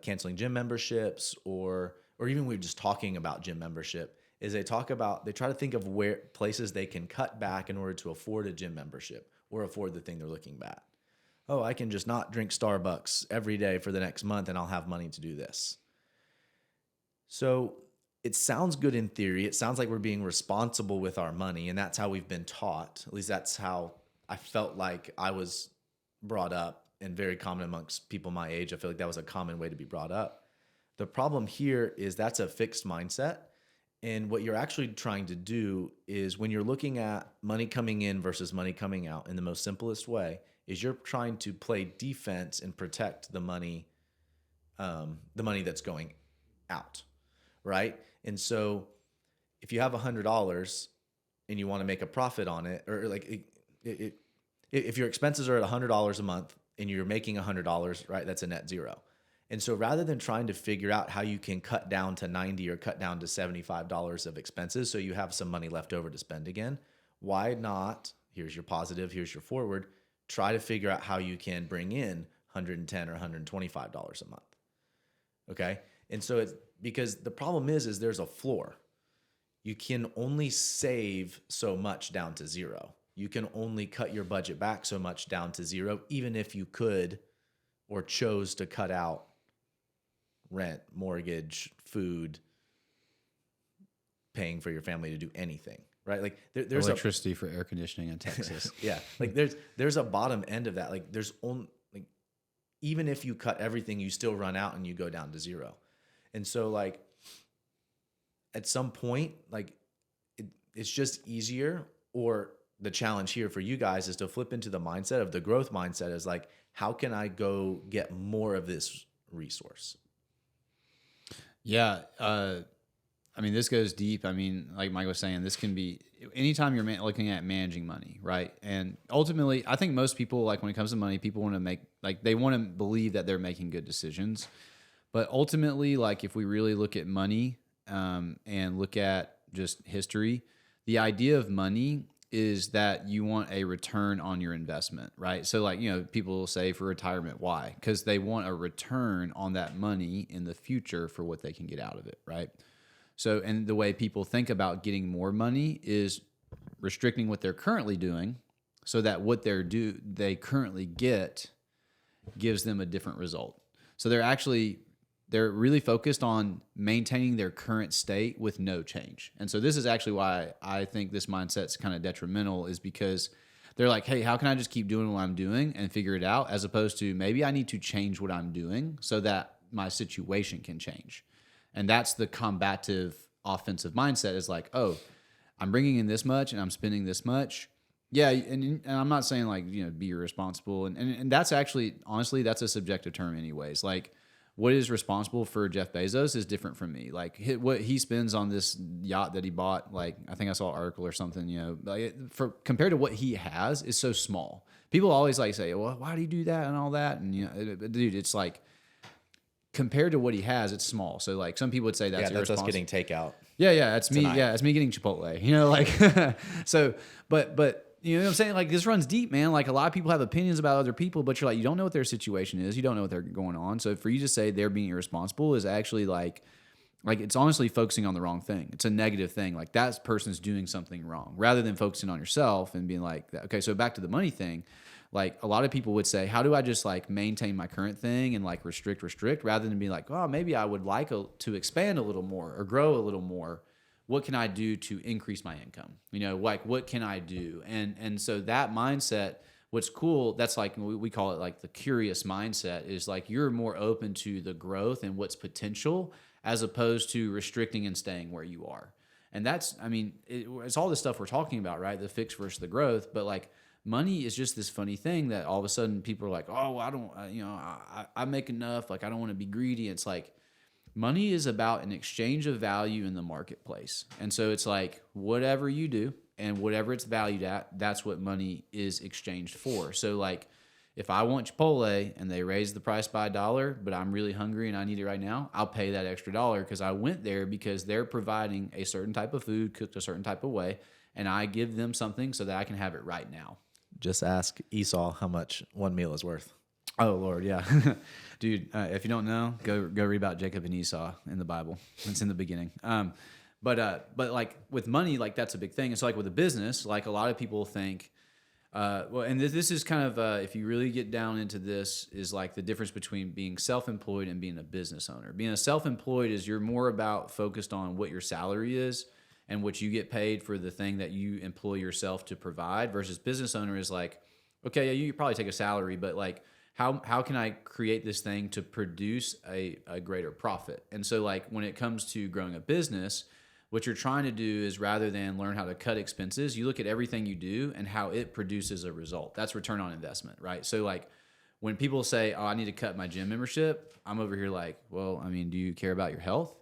canceling gym memberships, or even we're just talking about gym membership. Is they try to think of where places they can cut back in order to afford a gym membership or afford the thing they're looking at. Oh, I can just not drink Starbucks every day for the next month, and I'll have money to do this. So it sounds good in theory. It sounds like we're being responsible with our money, and that's how we've been taught. At least that's how I felt like I was brought up, and very common amongst people my age. I feel like that was a common way to be brought up. The problem here is that's a fixed mindset. And what you're actually trying to do is when you're looking at money coming in versus money coming out in the most simplest way, is you're trying to play defense and protect the money that's going out, right? And so if you have $100 and you want to make a profit on it, or like if your expenses are at $100 a month and you're making $100, right, that's a net zero. And so rather than trying to figure out how you can cut down to 90 or cut down to $75 of expenses so you have some money left over to spend again, why not, here's your positive, here's your forward, try to figure out how you can bring in $110 or $125 a month. Okay? And so it's because the problem is there's a floor. You can only save so much down to zero. You can only cut your budget back so much down to zero, even if you could or chose to cut out rent, mortgage, food, paying for your family to do anything, right? Like there's electricity for air conditioning in Texas. Yeah. Like there's a bottom end of that. Like there's only, like, even if you cut everything, you still run out and you go down to zero. And so like at some point, like it's just easier, or the challenge here for you guys is to flip into the mindset of the growth mindset is like, how can I go get more of this resource? Yeah. I mean, this goes deep. I mean, like Mike was saying, this can be anytime you're looking at managing money, right? And ultimately, I think most people, like when it comes to money, people want to make, like they want to believe that they're making good decisions. But ultimately, like if we really look at money and look at just history, the idea of money is that you want a return on your investment, right? So like, people will say for retirement, why? Because they want a return on that money in the future for what they can get out of it, right? So, and the way people think about getting more money is restricting what they're currently doing so that what they currently get gives them a different result. So they're really focused on maintaining their current state with no change. And so this is actually why I think this mindset's kind of detrimental, is because they're like, hey, how can I just keep doing what I'm doing and figure it out, as opposed to maybe I need to change what I'm doing so that my situation can change. And that's the combative offensive mindset, is like, oh, I'm bringing in this much and I'm spending this much. Yeah, and I'm not saying like, be irresponsible. And that's actually, honestly, that's a subjective term anyways. Like, what is responsible for Jeff Bezos is different from me. Like what he spends on this yacht that he bought, like I think I saw an article or something, for compared to what he has is so small. People always like say, well, why do you do that and all that? And dude, it's like compared to what he has, it's small. So like some people would say that's that's us getting takeout. Yeah, that's me. Tonight. Yeah, it's me getting Chipotle. Like so, but. You know what I'm saying? Like this runs deep, man. Like a lot of people have opinions about other people, but you're like, you don't know what their situation is. You don't know what they're going on. So for you to say they're being irresponsible is actually like it's honestly focusing on the wrong thing. It's a negative thing. Like that person's doing something wrong, rather than focusing on yourself and being like, okay, so back to the money thing. Like a lot of people would say, how do I just like maintain my current thing and like restrict, rather than be like, oh, maybe I would like to expand a little more or grow a little more. What can I do to increase my income? Like what can I do? And so that mindset, what's cool, that's like, we call it like the curious mindset, is like you're more open to the growth and what's potential, as opposed to restricting and staying where you are. And that's, it's all the stuff we're talking about, right? The fix versus the growth. But like money is just this funny thing that all of a sudden people are like, oh, I don't, I make enough. Like I don't want to be greedy. It's like, money is about an exchange of value in the marketplace. And so it's like whatever you do and whatever it's valued at, that's what money is exchanged for. So like if I want Chipotle and they raise the price by $1, but I'm really hungry and I need it right now, I'll pay that extra $1 because I went there because they're providing a certain type of food cooked a certain type of way, and I give them something so that I can have it right now. Just ask Esau how much one meal is worth. Oh Lord, yeah, dude. If you don't know, go read about Jacob and Esau in the Bible. It's in the beginning. But like with money, like that's a big thing. And so like with a business, like a lot of people think, and this is kind of if you really get down into this, is like the difference between being self-employed and being a business owner. Being a self-employed is you're more about focused on what your salary is and what you get paid for the thing that you employ yourself to provide. Versus business owner is like, okay, yeah, you probably take a salary, but like, how can I create this thing to produce a greater profit? And so like when it comes to growing a business, what you're trying to do is, rather than learn how to cut expenses, you look at everything you do and how it produces a result. That's return on investment, right? So like when people say, oh, I need to cut my gym membership, I'm over here like, well, do you care about your health?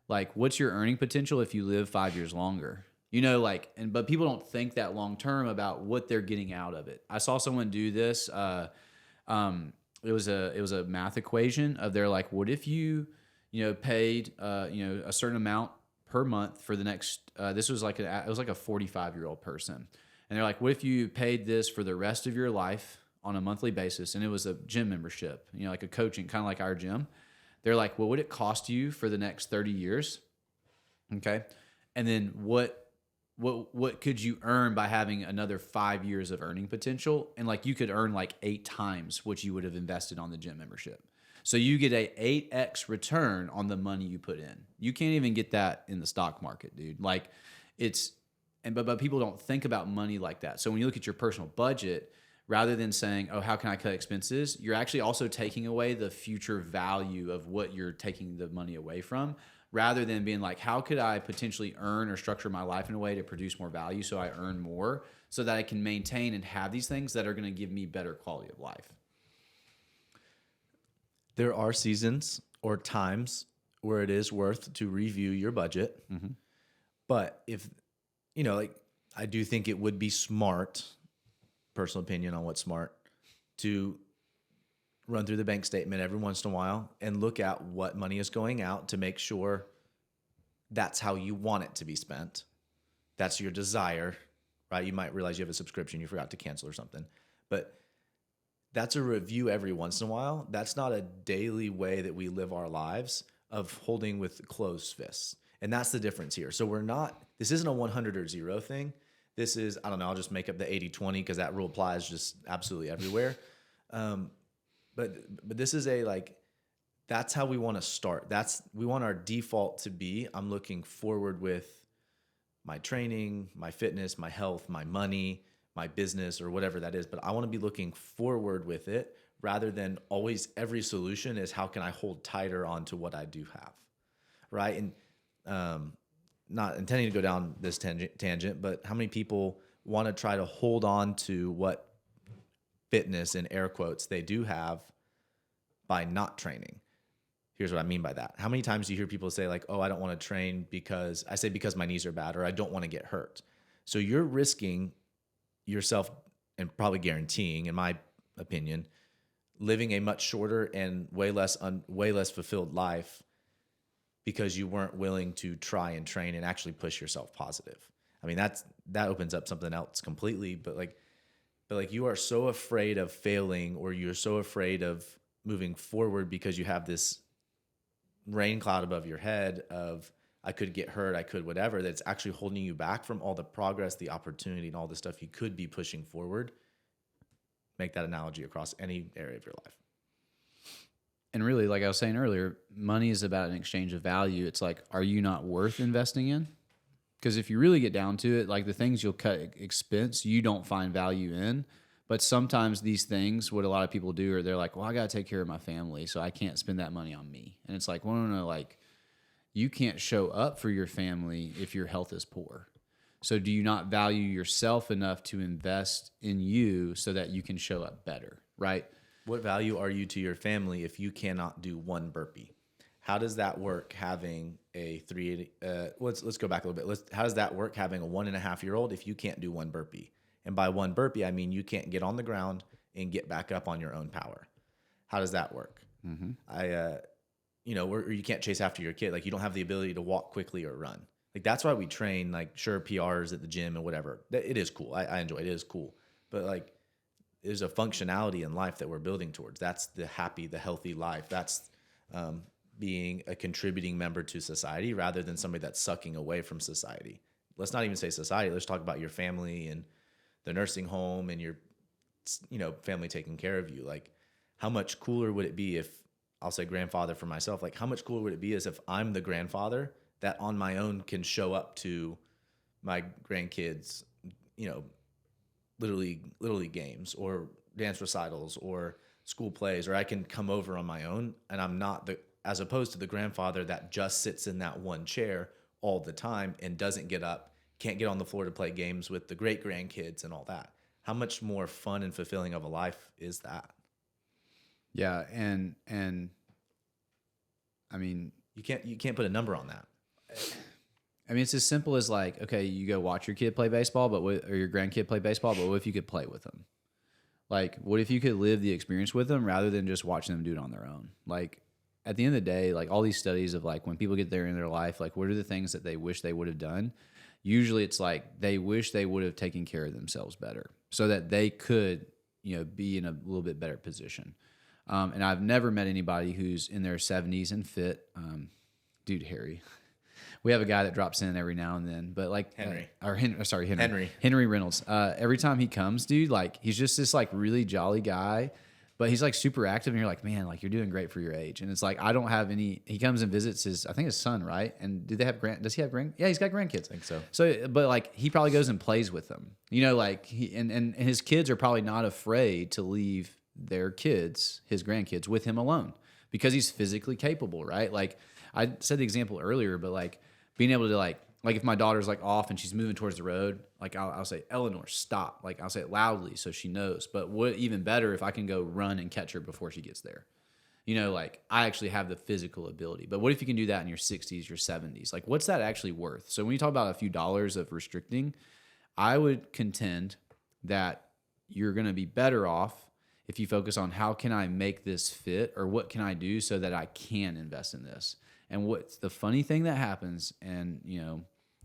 Like what's your earning potential if you live 5 years longer? But people don't think that long term about what they're getting out of it. I saw someone do this. It was a math equation of, they're like, what if you paid a certain amount per month for the next this was like it was like a 45-year-old person, and they're like, what if you paid this for the rest of your life on a monthly basis? And it was a gym membership, like a coaching, kind of like our gym. They're like, what would it cost you for the next 30 years? Okay, and then what could you earn by having another 5 years of earning potential? And like you could earn like 8 times what you would have invested on the gym membership. So you get a 8x return on the money you put in. You can't even get that in the stock market, dude. Like but people don't think about money like that. So when you look at your personal budget, rather than saying, oh, how can I cut expenses? You're actually also taking away the future value of what you're taking the money away from, rather than being like, how could I potentially earn or structure my life in a way to produce more value so I earn more, so that I can maintain and have these things that are going to give me better quality of life. There are seasons or times where it is worth to review your budget. Mm-hmm. But if, I do think it would be smart, personal opinion on what's smart, to run through the bank statement every once in a while and look at what money is going out to make sure that's how you want it to be spent. That's your desire, right? You might realize you have a subscription you forgot to cancel or something. But that's a review every once in a while. That's not a daily way that we live our lives of holding with closed fists. And that's the difference here. So this isn't a 100 or 0 thing. This is, I don't know, I'll just make up the 80-20 because that rule applies just absolutely everywhere. But this is that's how we want to start. We want our default to be, I'm looking forward with my training, my fitness, my health, my money, my business, or whatever that is. But I want to be looking forward with it rather than always every solution is how can I hold tighter onto what I do have, right? And not intending to go down this tangent, but how many people want to try to hold on to what fitness, in air quotes, they do have by not training? Here's what I mean by that. How many times do you hear people say like, oh, I don't want to train because my knees are bad, or I don't want to get hurt. So you're risking yourself and probably guaranteeing, in my opinion, living a much shorter and way less fulfilled life because you weren't willing to try and train and actually push yourself positive. I mean, that opens up something else completely, but you are so afraid of failing, or you're so afraid of moving forward because you have this rain cloud above your head of I could get hurt, I could whatever, that's actually holding you back from all the progress, the opportunity, and all the stuff you could be pushing forward. Make that analogy across any area of your life. And really, like I was saying earlier, money is about an exchange of value. It's like, are you not worth investing in? Because if you really get down to it, like the things you'll cut expense, you don't find value in. But sometimes these things, what a lot of people do, are they're like, well, I got to take care of my family, so I can't spend that money on me. And it's like, well, no, like, you can't show up for your family if your health is poor. So do you not value yourself enough to invest in you so that you can show up better, right? What value are you to your family if you cannot do one burpee? How does that work having a 380? Let's go back a little bit. How does that work having a 1.5-year-old if you can't do one burpee? And by one burpee, I mean you can't get on the ground and get back up on your own power. How does that work? Mm-hmm. Or you can't chase after your kid. Like, you don't have the ability to walk quickly or run. Like, that's why we train, like, sure, PRs at the gym and whatever. It is cool. I enjoy it. It is cool. But, like, there's a functionality in life that we're building towards. That's the happy, the healthy life. That's being a contributing member to society rather than somebody that's sucking away from society. Let's not even say society. Let's talk about your family and the nursing home and your, family taking care of you. Like, how much cooler would it be if, I'll say grandfather for myself, like, how much cooler would it be as if I'm the grandfather that on my own can show up to my grandkids, little league games or dance recitals or school plays, or I can come over on my own, and I'm not as opposed to the grandfather that just sits in that one chair all the time and doesn't get up, can't get on the floor to play games with the great grandkids and all that. How much more fun and fulfilling of a life is that? Yeah, and I mean, you can't put a number on that. I mean, it's as simple as like, okay, you go watch your kid play baseball, or your grandkid play baseball, but what if you could play with them? Like, what if you could live the experience with them rather than just watching them do it on their own? Like, at the end of the day, like, all these studies of like when people get there in their life, like, what are the things that they wish they would have done? Usually it's like they wish they would have taken care of themselves better so that they could, be in a little bit better position. And I've never met anybody who's in their 70s and fit. Dude, Harry. We have a guy that drops in every now and then, but like Henry Reynolds. Every time he comes, dude, like, he's just this like really jolly guy, but he's like super active, and you're like, man, like, you're doing great for your age. And it's like, I don't have any. He comes and visits his son, right? And does he have Yeah, he's got grandkids. I think so. So, but like, he probably goes and plays with them. Like and his kids are probably not afraid to leave their kids, his grandkids, with him alone because he's physically capable, right? Like, I said the example earlier, but like being able to like if my daughter's like off and she's moving towards the road, like I'll say, Eleanor, stop. Like, I'll say it loudly so she knows. But what even better if I can go run and catch her before she gets there? Like, I actually have the physical ability. But what if you can do that in your 60s, your 70s? Like, what's that actually worth? So when you talk about a few dollars of restricting, I would contend that you're going to be better off if you focus on how can I make this fit, or what can I do so that I can invest in this. And what's the funny thing that happens, and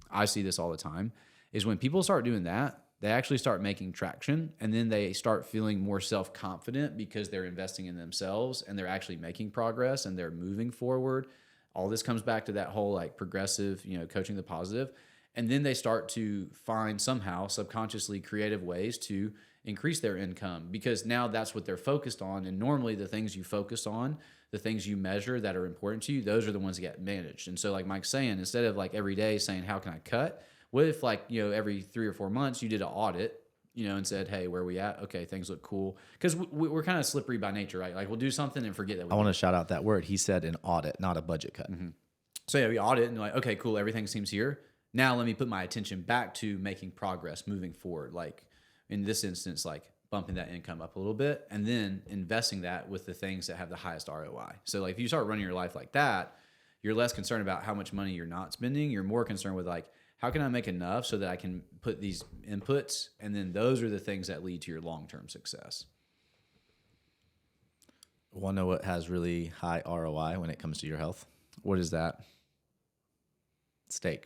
I see this all the time, is when people start doing that, they actually start making traction, and then they start feeling more self-confident because they're investing in themselves and they're actually making progress and they're moving forward. All this comes back to that whole like progressive, coaching the positive. And then they start to find somehow subconsciously creative ways to increase their income, because now that's what they're focused on. And normally the things you focus on, the things you measure that are important to you, those are the ones that get managed. And so like Mike's saying, instead of like every day saying, how can I cut? What if like, every 3 or 4 months you did an audit, and said, hey, where are we at? Okay, things look cool. Because we're kind of slippery by nature, right? Like we'll do something and forget that. I want to shout out that word. He said an audit, not a budget cut. Mm-hmm. So yeah, we audit and like, okay, cool. Everything seems here. Now let me put my attention back to making progress, moving forward. Like in this instance, like bumping that income up a little bit and then investing that with the things that have the highest ROI. So like if you start running your life like that, you're less concerned about how much money you're not spending. You're more concerned with like, how can I make enough so that I can put these inputs? And then those are the things that lead to your long-term success. Want to know what has really high ROI when it comes to your health? What is that? Steak.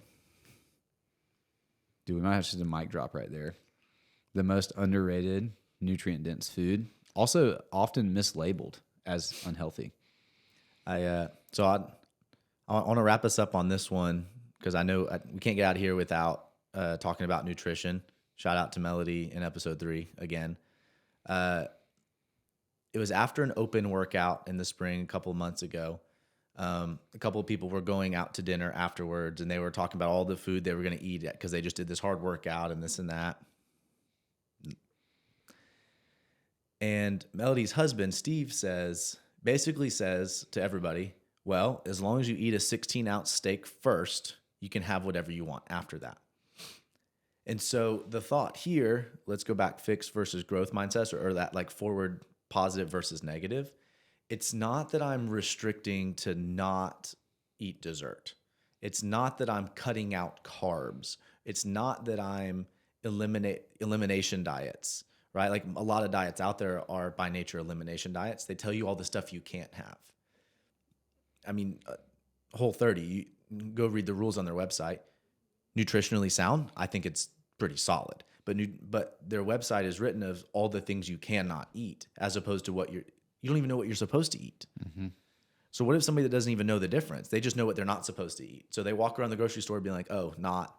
Dude, we might have just a mic drop right there. The most underrated, nutrient-dense food, also often mislabeled as unhealthy. I want to wrap us up on this one because I know we can't get out of here without talking about nutrition. Shout out to Melody in episode 3 again. It was after an open workout in the spring a couple of months ago. A couple of people were going out to dinner afterwards, and they were talking about all the food they were going to eat because they just did this hard workout and this and that. And Melody's husband, Steve, basically says to everybody, well, as long as you eat a 16-ounce steak first, you can have whatever you want after that. And so the thought here, let's go back fixed versus growth mindsets, or that like forward positive versus negative. It's not that I'm restricting to not eat dessert. It's not that I'm cutting out carbs. It's not that I'm elimination diets, right? Like a lot of diets out there are by nature elimination diets. They tell you all the stuff you can't have. I mean, Whole30, you go read the rules on their website. Nutritionally sound, I think it's pretty solid. But their website is written of all the things you cannot eat, as opposed to you don't even know what you're supposed to eat. Mm-hmm. So what if somebody that doesn't even know the difference? They just know what they're not supposed to eat. So they walk around the grocery store being like, oh, not,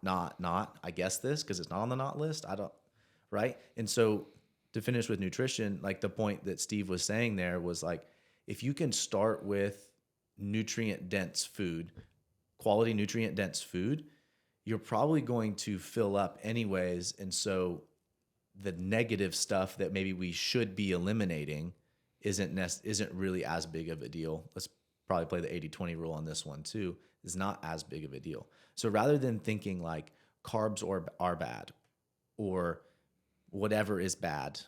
I guess this, because it's not on the not list. Right? And so to finish with nutrition, like the point that Steve was saying there was like, if you can start with nutrient-dense food, quality nutrient-dense food, you're probably going to fill up anyways. And so the negative stuff that maybe we should be eliminating isn't really as big of a deal. Let's probably play the 80-20 rule on this one too, is not as big of a deal. So rather than thinking like carbs are bad or whatever is bad,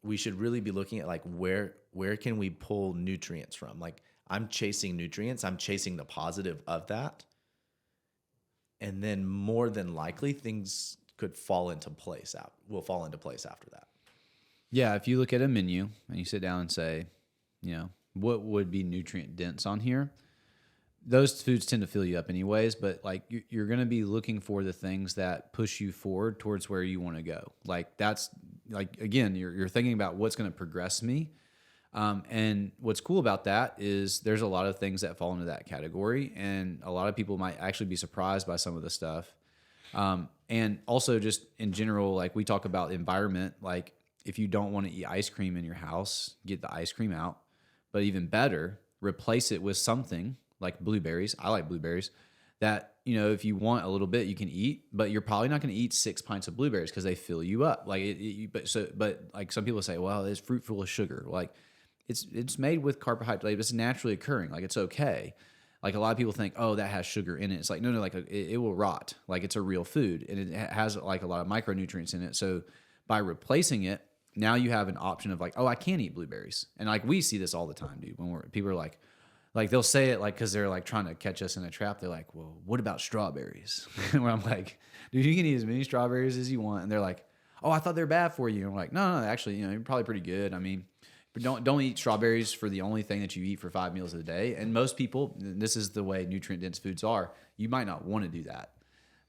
we should really be looking at like where can we pull nutrients from? Like I'm chasing nutrients, I'm chasing the positive of that. And then more than likely things could fall into place after that. Yeah, if you look at a menu and you sit down and say, what would be nutrient dense on here? Those foods tend to fill you up anyways, but like you're going to be looking for the things that push you forward towards where you want to go. Like that's like, again, you're thinking about what's going to progress me. And what's cool about that is there's a lot of things that fall into that category, and a lot of people might actually be surprised by some of the stuff. And also just in general, like we talk about environment, like if you don't want to eat ice cream in your house, get the ice cream out, but even better, replace it with something like blueberries. I like blueberries that, if you want a little bit, you can eat, but you're probably not going to eat 6 pints of blueberries because they fill you up. Like, but like some people say, well, it's fruit full of sugar. Like it's made with carbohydrate. It's naturally occurring. Like it's okay. Like a lot of people think, oh, that has sugar in it. It's like, no, like it will rot. Like it's a real food and it has like a lot of micronutrients in it. So by replacing it, now you have an option of like, oh, I can eat blueberries. And like we see this all the time, dude. When people are like they'll say it like because they're like trying to catch us in a trap. They're like, well, what about strawberries? Where I'm like, dude, you can eat as many strawberries as you want. And they're like, oh, I thought they're bad for you. And I'm like, no, actually, you're probably pretty good. I mean, don't eat strawberries for the only thing that you eat for 5 meals a day. And most people, this is the way nutrient dense foods are. You might not want to do that.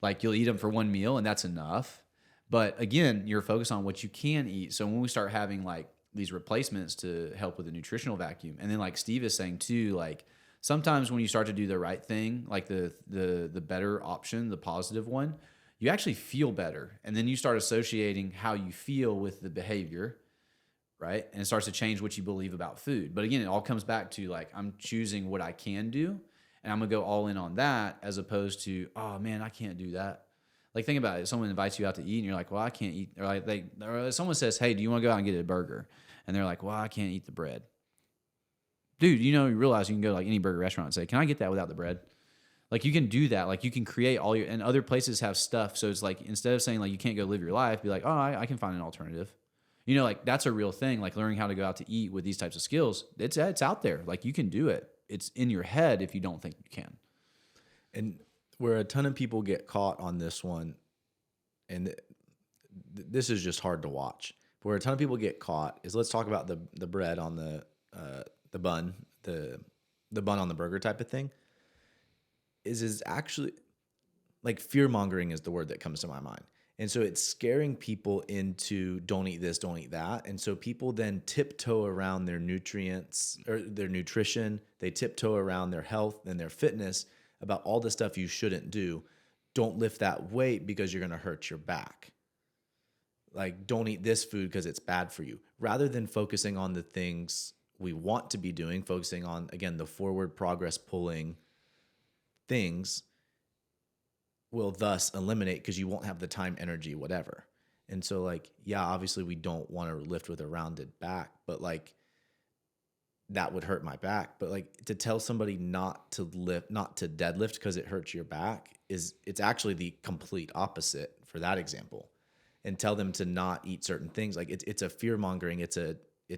Like you'll eat them for one meal and that's enough. But again, you're focused on what you can eat. So when we start having like these replacements to help with the nutritional vacuum, and then like Steve is saying too, like sometimes when you start to do the right thing, like the better option, the positive one, you actually feel better. And then you start associating how you feel with the behavior, right? And it starts to change what you believe about food. But again, it all comes back to like, I'm choosing what I can do, and I'm gonna go all in on that, as opposed to, oh man, I can't do that. Like think about it. If someone invites you out to eat and you're like, well, I can't eat. Or like or someone says, hey, do you want to go out and get a burger? And they're like, well, I can't eat the bread. Dude, you realize you can go to like any burger restaurant and say, can I get that without the bread? Like you can do that. Like you can create all your, and other places have stuff. So it's like, instead of saying like, you can't go live your life, be like, oh, I can find an alternative. Like that's a real thing. Like learning how to go out to eat with these types of skills. It's out there. Like you can do it. It's in your head if you don't think you can. And where a ton of people get caught on this one, and this is just hard to watch. Where a ton of people get caught is, let's talk about the bread on the bun, the bun on the burger type of thing. Is actually like fear mongering is the word that comes to my mind. And so it's scaring people into don't eat this, don't eat that. And so people then tiptoe around their nutrients or their nutrition. They tiptoe around their health and their fitness about all the stuff you shouldn't do. Don't lift that weight because you're going to hurt your back. Like, don't eat this food because it's bad for you. Rather than focusing on the things we want to be doing, focusing on, again, the forward progress pulling things will thus eliminate, because you won't have the time, energy, whatever. And so like, yeah, obviously we don't want to lift with a rounded back, but like that would hurt my back. But like to tell somebody not to lift, not to deadlift because it hurts your back it's actually the complete opposite for that example. And tell them to not eat certain things. Like it's a fear mongering. It's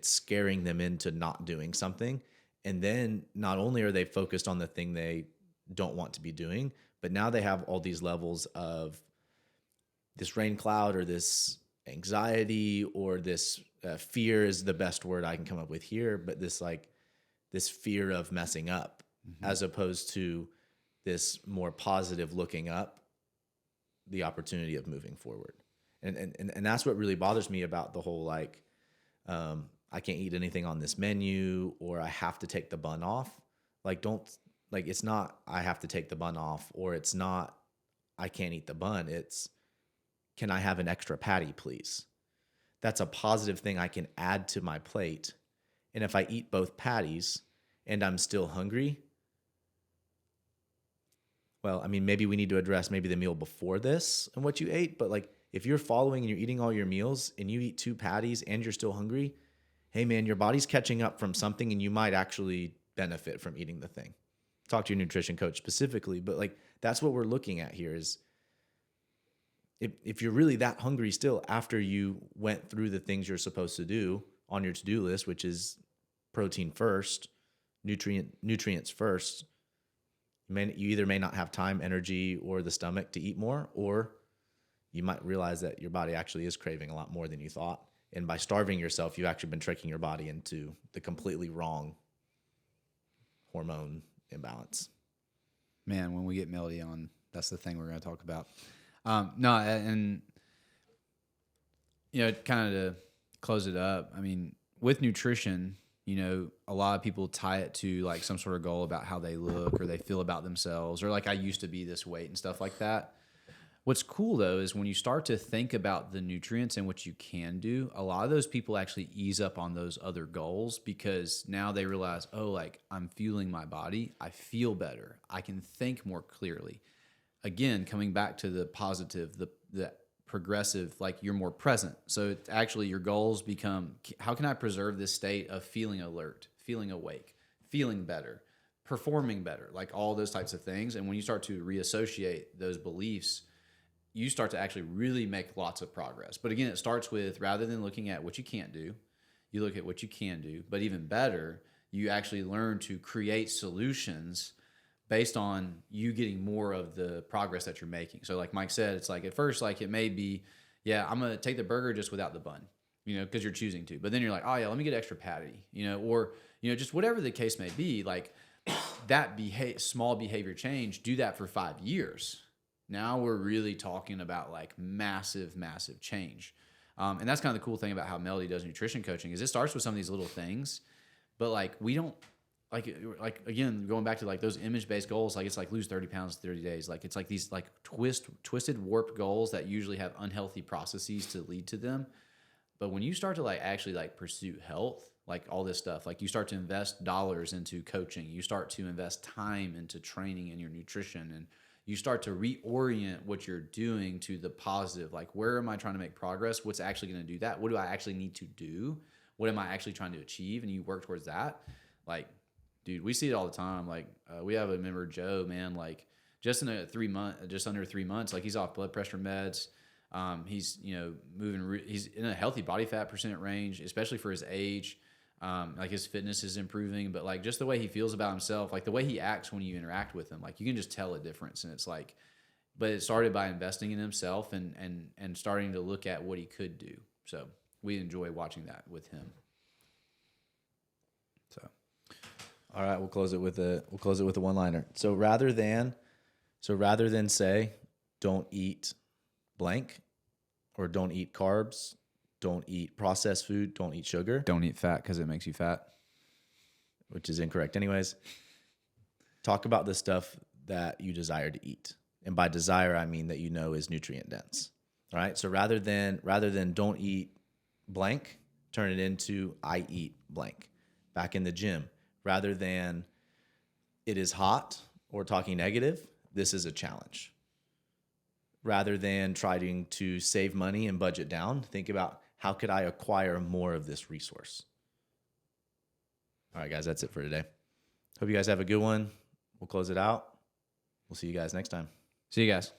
scaring them into not doing something. And then not only are they focused on the thing they don't want to be doing, but now they have all these levels of this rain cloud or this anxiety or this fear is the best word I can come up with here. But this fear of messing up, as opposed to this more positive looking up, the opportunity of moving forward. And that's what really bothers me about the whole, like, I can't eat anything on this menu, or I have to take the bun off. Like, it's not, I have to take the bun off, or it's not, I can't eat the bun. It's, can I have an extra patty, please? That's a positive thing I can add to my plate. And if I eat both patties and I'm still hungry, well, I mean, maybe we need to address maybe the meal before this and what you ate. But like, if you're following and you're eating all your meals and you eat 2 patties and you're still hungry, hey man, your body's catching up from something and you might actually benefit from eating the thing. Talk to your nutrition coach specifically, but like, that's what we're looking at here is if you're really that hungry still after you went through the things you're supposed to do on your to-do list, which is protein first, nutrients first, you either may not have time, energy, or the stomach to eat more, or you might realize that your body actually is craving a lot more than you thought. And by starving yourself, you've actually been tricking your body into the completely wrong hormone imbalance. Man, when we get Melody on, that's the thing we're going to talk about. No, and kind of to close it up, I mean, with nutrition, a lot of people tie it to like some sort of goal about how they look or they feel about themselves, or like, I used to be this weight and stuff like that. What's cool though is when you start to think about the nutrients and what you can do, a lot of those people actually ease up on those other goals, because now they realize, oh, like, I'm fueling my body, I feel better, I can think more clearly. Again, coming back to the positive, the progressive, like, you're more present. So it's actually, your goals become, how can I preserve this state of feeling alert, feeling awake, feeling better, performing better, like all those types of things. And when you start to reassociate those beliefs, you start to actually really make lots of progress. But again, it starts with, rather than looking at what you can't do, you look at what you can do. But even better, you actually learn to create solutions based on you getting more of the progress that you're making. So like Mike said, it's like at first, like, it may be, yeah, I'm going to take the burger just without the bun, because you're choosing to. But then you're like, oh yeah, let me get extra patty, or, just whatever the case may be, like that small behavior change, do that for 5 years. Now we're really talking about like massive, massive change. And that's kind of the cool thing about how Melody does nutrition coaching is it starts with some of these little things, but like we don't like again, going back to like those image-based goals, like it's like lose 30 pounds in 30 days. Like it's like these like twisted, warped goals that usually have unhealthy processes to lead to them. But when you start to like actually like pursue health, like all this stuff, like you start to invest dollars into coaching, you start to invest time into training and your nutrition, and you start to reorient what you're doing to the positive. Like, where am I trying to make progress? What's actually going to do that? What do I actually need to do? What am I actually trying to achieve? And you work towards that. Like, dude, we see it all the time. Like, we have a member, Joe, man, like just in just under 3 months, like he's off blood pressure meds. He's, moving, he's in a healthy body fat percent range, especially for his age. Like his fitness is improving, but like just the way he feels about himself, like the way he acts when you interact with him, like you can just tell a difference. And it's like, but it started by investing in himself and starting to look at what he could do. So we enjoy watching that with him. So, all right, we'll close it with a one-liner. So rather than say, don't eat blank, or don't eat carbs, don't eat processed food, don't eat sugar. Don't eat fat because it makes you fat. Which is incorrect anyways. Talk about the stuff that you desire to eat. And by desire, I mean that is nutrient dense. All right? So rather than don't eat blank, turn it into I eat blank. Back in the gym, rather than it is hot or talking negative, this is a challenge. Rather than trying to save money and budget down, think about how could I acquire more of this resource? All right, guys, that's it for today. Hope you guys have a good one. We'll close it out. We'll see you guys next time. See you guys.